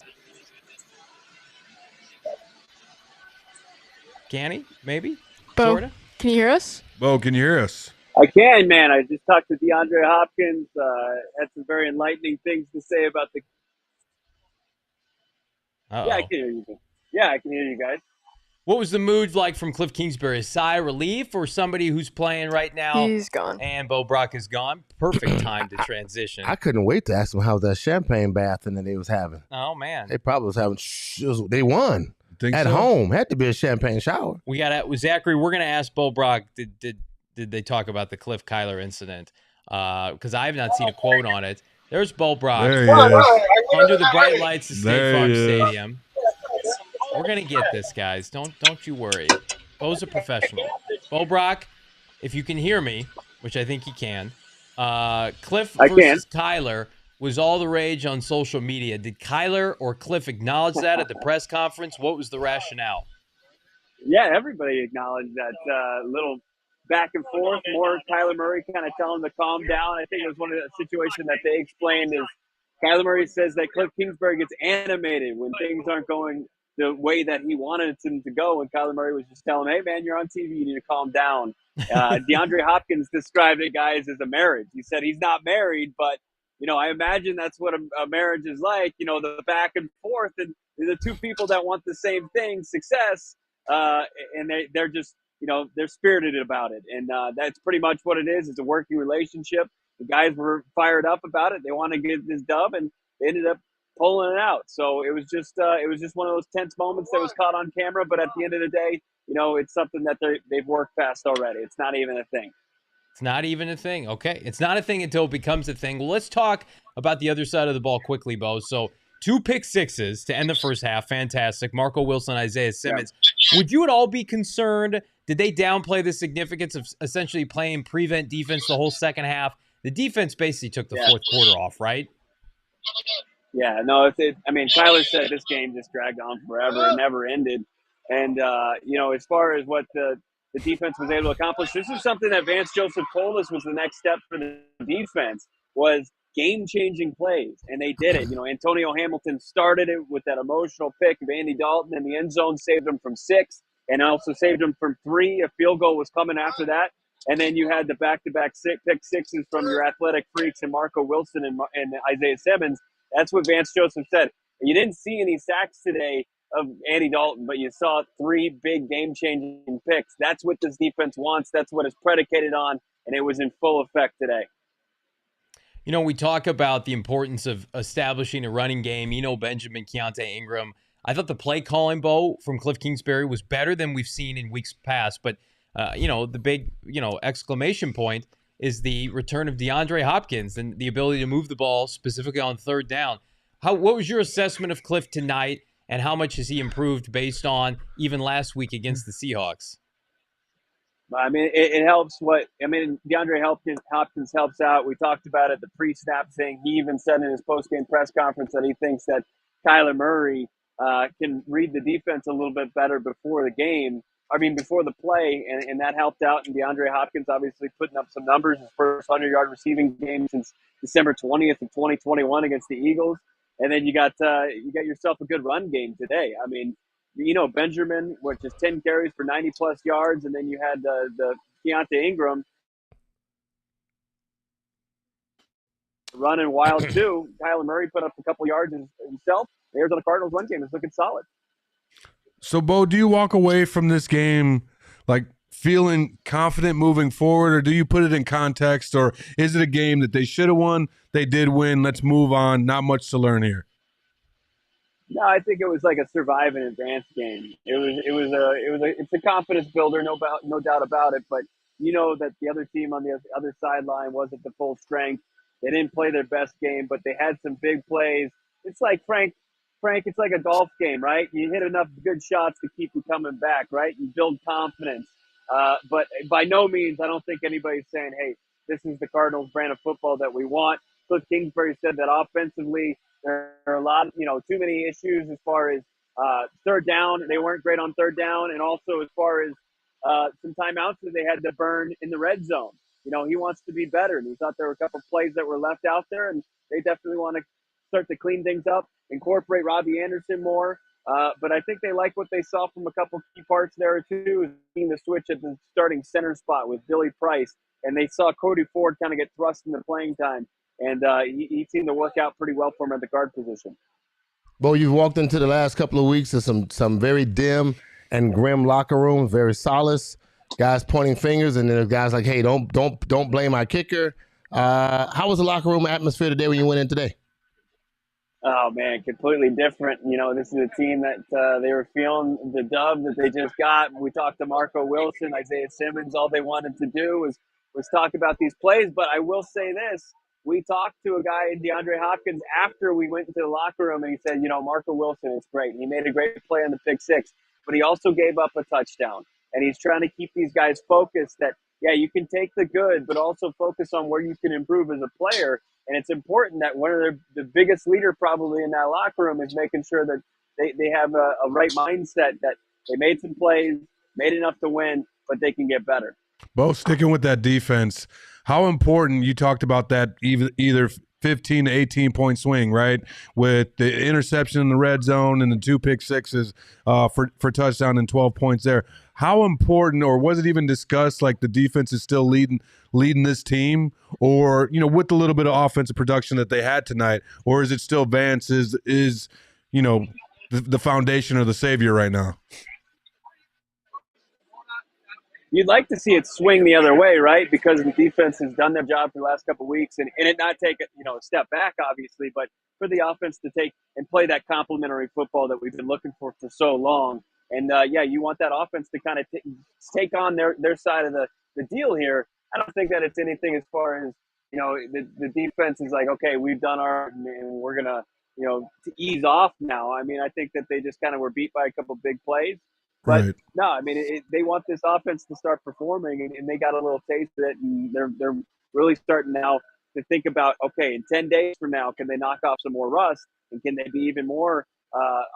A: Can he? Maybe?
D: Bo,
A: Sorta?
D: can you hear us?
B: Bo, can you hear us?
E: I can, man. I just talked to DeAndre Hopkins. Had some very enlightening things to say about the.
A: Uh-oh.
E: Yeah, I can hear you. Yeah, I can hear you guys.
A: What was the mood like from Kliff Kingsbury? A sigh of relief or somebody who's playing right now?
D: He's gone.
A: And Bo Brack is gone. Perfect time to transition.
C: I couldn't wait to ask them how that champagne bathing that they was having.
A: Oh, man.
C: They probably was having. They won at home. Had to be a champagne shower.
A: We got Zachary. We're gonna ask Bo Brack. Did they talk about the Kliff Kyler incident? Because I have not seen a quote on it. There's Bo Brack.
B: There he is.
A: Under the bright lights of State
B: There
A: Farm
B: he is.
A: Stadium. We're gonna get this, guys. Don't you worry. Bo's a professional. Bo Brack, if you can hear me, which I think you can, Kliff versus Kyler was all the rage on social media. Did Kyler or Kliff acknowledge that at the press conference? What was the rationale?
E: Yeah, everybody acknowledged that little back and forth. More Kyler Murray kind of telling him to calm down. I think it was one of the situations that they explained is Kyler Murray says that Kliff Kingsbury gets animated when things aren't going the way that he wanted them to go. And Kyler Murray was just telling him, hey, man, you're on TV. You need to calm down. DeAndre Hopkins described it, guys, as a marriage. He said he's not married, but, I imagine that's what a marriage is like, the back and forth. And the two people that want the same thing, success, and they're just, they're spirited about it. And that's pretty much what it is. It's a working relationship. The guys were fired up about it. They want to get this dub, and they ended up pulling it out. So it was just one of those tense moments that was caught on camera. But at the end of the day, it's something that they've worked past already. It's not even a thing.
A: It's not even a thing. Okay. It's not a thing until it becomes a thing. Well, let's talk about the other side of the ball quickly, Bo. So 2 pick sixes to end the first half. Fantastic. Marco Wilson, Issiah Simmons. Yeah. Would you at all be concerned? Did they downplay the significance of essentially playing prevent defense the whole second half? The defense basically took the fourth quarter off, right?
E: Yeah, no, I mean, Tyler said this game just dragged on forever. It never ended. And, as far as what the defense was able to accomplish, this is something that Vance Joseph told us was the next step for the defense, was game-changing plays. And they did it. Antonio Hamilton started it with that emotional pick of Andy Dalton in the end zone, saved him from 6, and also saved him from 3. A field goal was coming after that. And then you had the back-to-back pick sixes from your athletic freaks and Marco Wilson and Issiah Simmons. That's what Vance Joseph said. You didn't see any sacks today of Andy Dalton, but you saw 3 big game-changing picks. That's what this defense wants. That's what it's predicated on, and it was in full effect today.
A: We talk about the importance of establishing a running game. Benjamin, Keontae Ingram. I thought the play calling, Bo, from Kliff Kingsbury was better than we've seen in weeks past. But, the big, exclamation point is the return of DeAndre Hopkins and the ability to move the ball specifically on third down. What was your assessment of Kliff tonight, and how much has he improved based on even last week against the Seahawks?
E: I mean, it helps. DeAndre Hopkins helps out. We talked about it, the pre-snap thing. He even said in his post-game press conference that he thinks that Kyler Murray can read the defense a little bit better before the game. Before the play, and that helped out. And DeAndre Hopkins obviously putting up some numbers, his first 100-yard receiving game since December 20th of 2021 against the Eagles. And then you got yourself a good run game today. Benjamin, which is 10 carries for 90-plus yards, and then you had the Keontae Ingram running wild too. Kyler Murray put up a couple yards himself. The Arizona Cardinals run game is looking solid.
B: So, Bo, do you walk away from this game like feeling confident moving forward, or do you put it in context, or is it a game that they should have won, they did win, let's move on, not much to learn here?
E: No, I think it was like a survive and advance game. It's a confidence builder, no doubt about it. But that the other team on the other sideline wasn't the full strength. They didn't play their best game, but they had some big plays. It's like Frank, it's like a golf game, right? You hit enough good shots to keep you coming back, right? You build confidence. But by no means, I don't think anybody's saying, hey, this is the Cardinals brand of football that we want. Kliff Kingsbury said that offensively, there are a lot, too many issues as far as third down. They weren't great on third down. And also as far as some timeouts that they had to burn in the red zone. He wants to be better. And he thought there were a couple plays that were left out there, and they definitely want to start to clean things up, incorporate Robbie Anderson more. But I think they like what they saw from a couple key parts there too, seeing the switch at the starting center spot with Billy Price. And they saw Cody Ford kind of get thrust into playing time. And he seemed to work out pretty well for him at the guard position.
C: Bo, you've walked into the last couple of weeks of some very dim and grim locker room, very solace, guys pointing fingers, and then there's guys like, hey, don't blame our kicker. How was the locker room atmosphere today when you went in today?
E: Oh, man, completely different. This is a team that they were feeling the dub that they just got. We talked to Marco Wilson, Issiah Simmons. All they wanted to do was talk about these plays. But I will say this. We talked to a guy, DeAndre Hopkins, after we went into the locker room, and he said, Marco Wilson is great. He made a great play on the pick six, but he also gave up a touchdown. And he's trying to keep these guys focused that, yeah, you can take the good, but also focus on where you can improve as a player. And it's important that one of the biggest leader probably in that locker room is making sure that they have a right mindset, that they made some plays, made enough to win, but they can get better.
B: Both sticking with that defense, how important, you talked about that either 15 to 18 point swing, right? With the interception in the red zone and the 2 pick sixes for touchdown and 12 points there. How important, or was it even discussed, like the defense is still leading this team, or, with the little bit of offensive production that they had tonight, or is it still Vance is the foundation or the savior right now?
E: You'd like to see it swing the other way, right? Because the defense has done their job for the last couple of weeks, and it not take a step back, obviously, but for the offense to take and play that complementary football that we've been looking for so long. And you want that offense to kind of take on their side of the deal here. I don't think that it's anything as far as the defense is like, okay, we've done our, and we're gonna to ease off now. I mean, I think that they just kind of were beat by a couple big plays. But
B: Right.
E: no, I mean, they want this offense to start performing, and they got a little taste of it, and they're really starting now to think about, okay, in 10 days from now, can they knock off some more rust, and can they be even more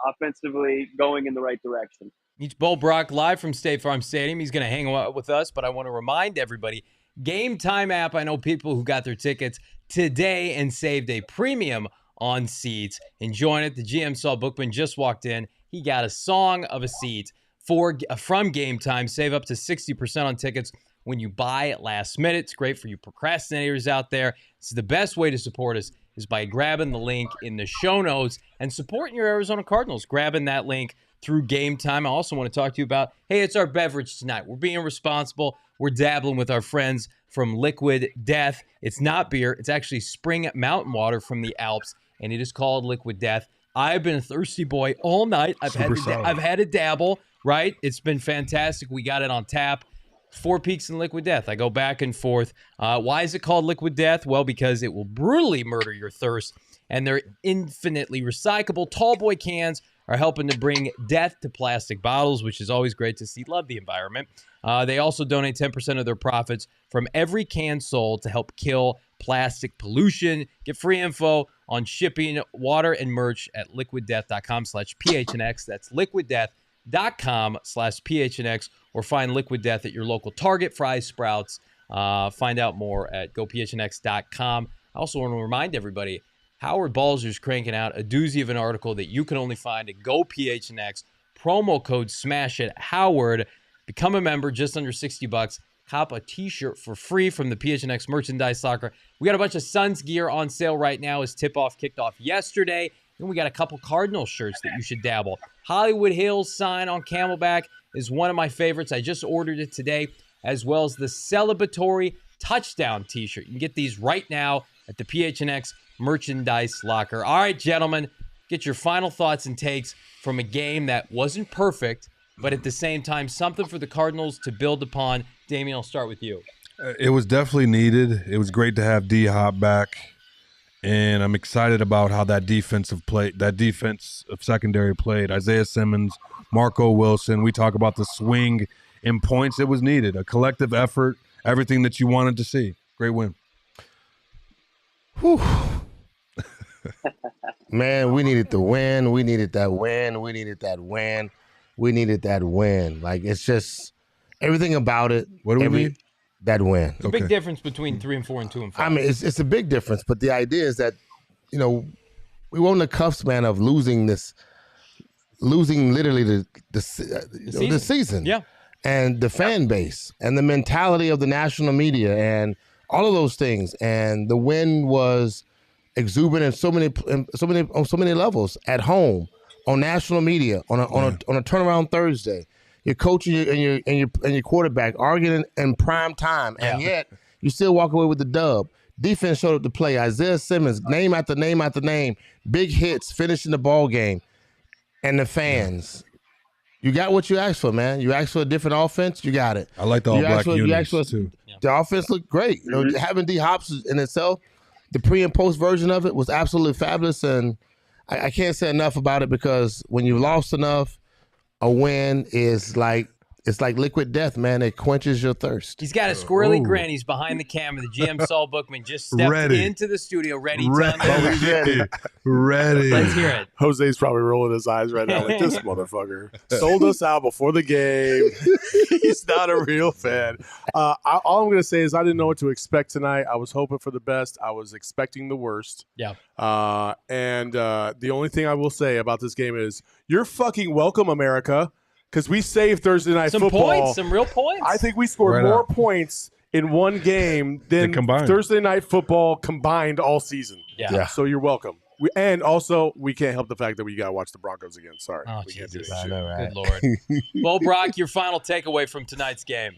E: offensively going in the right direction?
A: It's Bo Brack live from State Farm Stadium. He's going to hang out with us, but I want to remind everybody, Game Time app, I know people who got their tickets today and saved a premium on seats. Enjoying it. The GM Saul Bookman just walked in. He got a song of a seat from Game Time. Save up to 60% on tickets when you buy at last minute. It's great for you procrastinators out there. It's the best way to support us is by grabbing the link in the show notes and supporting your Arizona Cardinals. Grabbing that link through Game Time. I also want to talk to you about, hey, it's our beverage tonight. We're being responsible. We're dabbling with our friends from Liquid Death. It's not beer. It's actually spring mountain water from the Alps, and it is called Liquid Death. I've been a thirsty boy all night. I've had a dabble, right? It's been fantastic. We got it on tap. 4 Peaks and Liquid Death. I go back and forth. Why is it called Liquid Death? Well, because it will brutally murder your thirst, and they're infinitely recyclable. Tall boy cans are helping to bring death to plastic bottles, which is always great to see. Love the environment. They also donate 10% of their profits from every can sold to help kill plastic pollution. Get free info on shipping, water, and merch at liquiddeath.com/PHNX. That's liquiddeath.com/PHNX, or find Liquid Death at your local Target, Fry's, Sprouts. Find out more at gophnx.com. I also want to remind everybody, Howard Balzer's cranking out a doozy of an article that you can only find at GoPHNX. Promo code SMASH at Howard. Become a member, just under $60. Cop a t-shirt for free from the PHNX merchandise locker. We got a bunch of Suns gear on sale right now as tip-off kicked off yesterday. And we got a couple Cardinal shirts that you should dabble. Hollywood Hills sign on Camelback is one of my favorites. I just ordered it today, as well as the celebratory touchdown t-shirt. You can get these right now at the PHNX merchandise locker. All right, gentlemen, get your final thoughts and takes from a game that wasn't perfect, but at the same time, something for the Cardinals to build upon. Damien, I'll start with you.
B: It was definitely needed. It was great to have DHop back, and I'm excited about how that defense of secondary played. Issiah Simmons, Marco Wilson. We talk about the swing in points. It was needed. A collective effort, everything that you wanted to see. Great win.
C: Whew. Man, we needed the win. We needed that win. We needed that win. We needed that win. Like, it's just everything about it.
B: What do we need?
C: That win.
A: It's a big difference between 3-4 and 2-5.
C: I mean, it's a big difference, but the idea is that, we were on the cuffs, man, of losing literally the season.
A: Yeah.
C: And the fan base and the mentality of the national media and all of those things. And the win was exuberant on so many levels, at home, on national media, on a turnaround Thursday. Your coach and your quarterback arguing in prime time, and yet you still walk away with the dub. Defense showed up to play. Issiah Simmons, name after name after name, big hits, finishing the ball game, and the fans. You got what you asked for, man. You asked for a different offense, you got it.
B: I like the all-black units, too.
C: The offense looked great. Having DHop in itself, the pre and post version of it was absolutely fabulous, and I can't say enough about it, because when you've lost enough, a win is like, it's like liquid death, man. It quenches your thirst.
A: He's got a squirrely grin. He's behind the camera. The GM Saul Bookman just stepped into the studio, ready.
B: Ready.
A: Let's hear it.
F: Jose's probably rolling his eyes right now like, this motherfucker sold us out before the game. He's not a real fan. All I'm going to say is I didn't know what to expect tonight. I was hoping for the best. I was expecting the worst.
A: Yeah.
F: And the only thing I will say about this game is you're fucking welcome, America. Because we saved Thursday Night Football.
A: Some real points.
F: I think we scored more points in one game than Thursday Night Football combined all season.
A: Yeah.
F: So you're welcome. And also, we can't help the fact that we got to watch the Broncos again. Sorry.
A: Oh,
F: we can't do
A: Jesus.
F: that shit.
C: Know, right?
A: Good Lord. Bo Brack, your final takeaway from tonight's game.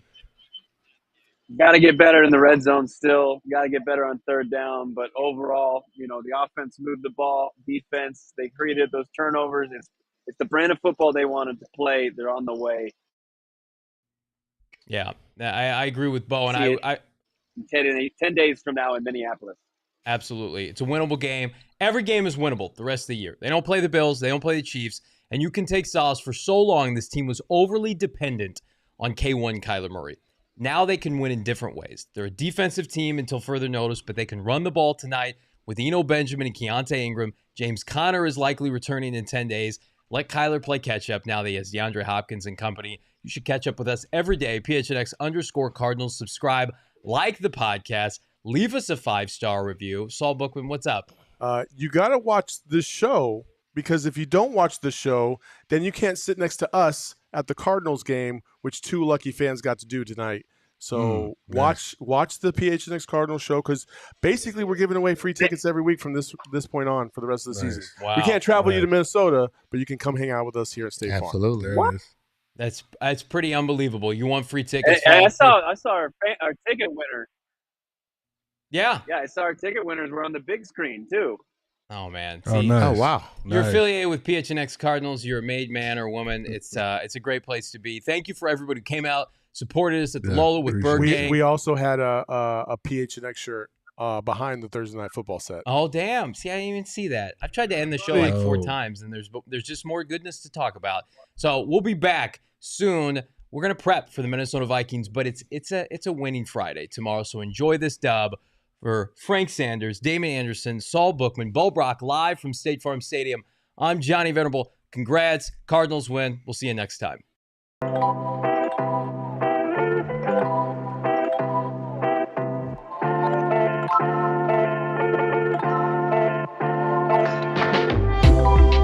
E: Got to get better in the red zone still. Got to get better on third down. But overall, the offense moved the ball. Defense, they created those turnovers. It's the brand of football they wanted to play. They're on the way.
A: Yeah, I agree with Bo. And I
E: 10 days from now in Minneapolis.
A: Absolutely. It's a winnable game. Every game is winnable the rest of the year. They don't play the Bills. They don't play the Chiefs. And you can take solace. For so long, this team was overly dependent on K1 Kyler Murray. Now they can win in different ways. They're a defensive team until further notice, but they can run the ball tonight with Eno Benjamin and Keontae Ingram. James Conner is likely returning in 10 days. Let Kyler play catch-up now that he has DeAndre Hopkins and company. You should catch up with us every day. PHNX_Cardinals. Subscribe, like the podcast, leave us a 5-star review. Saul Bookman, what's up?
F: You got to watch this show, because if you don't watch the show, then you can't sit next to us at the Cardinals game, which 2 lucky fans got to do tonight. So watch the PHNX Cardinals show, because basically we're giving away free tickets every week from this point on for the rest of the season.
A: Wow.
F: We can't travel you to Minnesota, but you can come hang out with us here at State Farm.
C: Absolutely.
A: That's pretty unbelievable. You want free tickets?
E: I saw our ticket winner.
A: Yeah.
E: Yeah, I saw our ticket winners were on the big screen too.
A: Oh man.
B: Oh,
A: See,
B: nice.
C: Oh, wow.
A: You're
B: Nice.
A: affiliated with PHNX Cardinals. You're a made man or woman. It's a great place to be. Thank you for everybody who came out, supported us at the Lola with
B: appreciate
A: Bird
B: it.
A: Gang.
F: We also had a PHNX shirt behind the Thursday Night Football set.
A: Oh damn! See, I didn't even see that. I've tried to end the show like 4 times, and there's just more goodness to talk about. So we'll be back soon. We're gonna prep for the Minnesota Vikings, but it's a winning Friday tomorrow. So enjoy this dub. For Frank Sanders, Damien Anderson, Saul Bookman, Bo Brack, live from State Farm Stadium. I'm Johnny Venerable. Congrats, Cardinals win. We'll see you next time.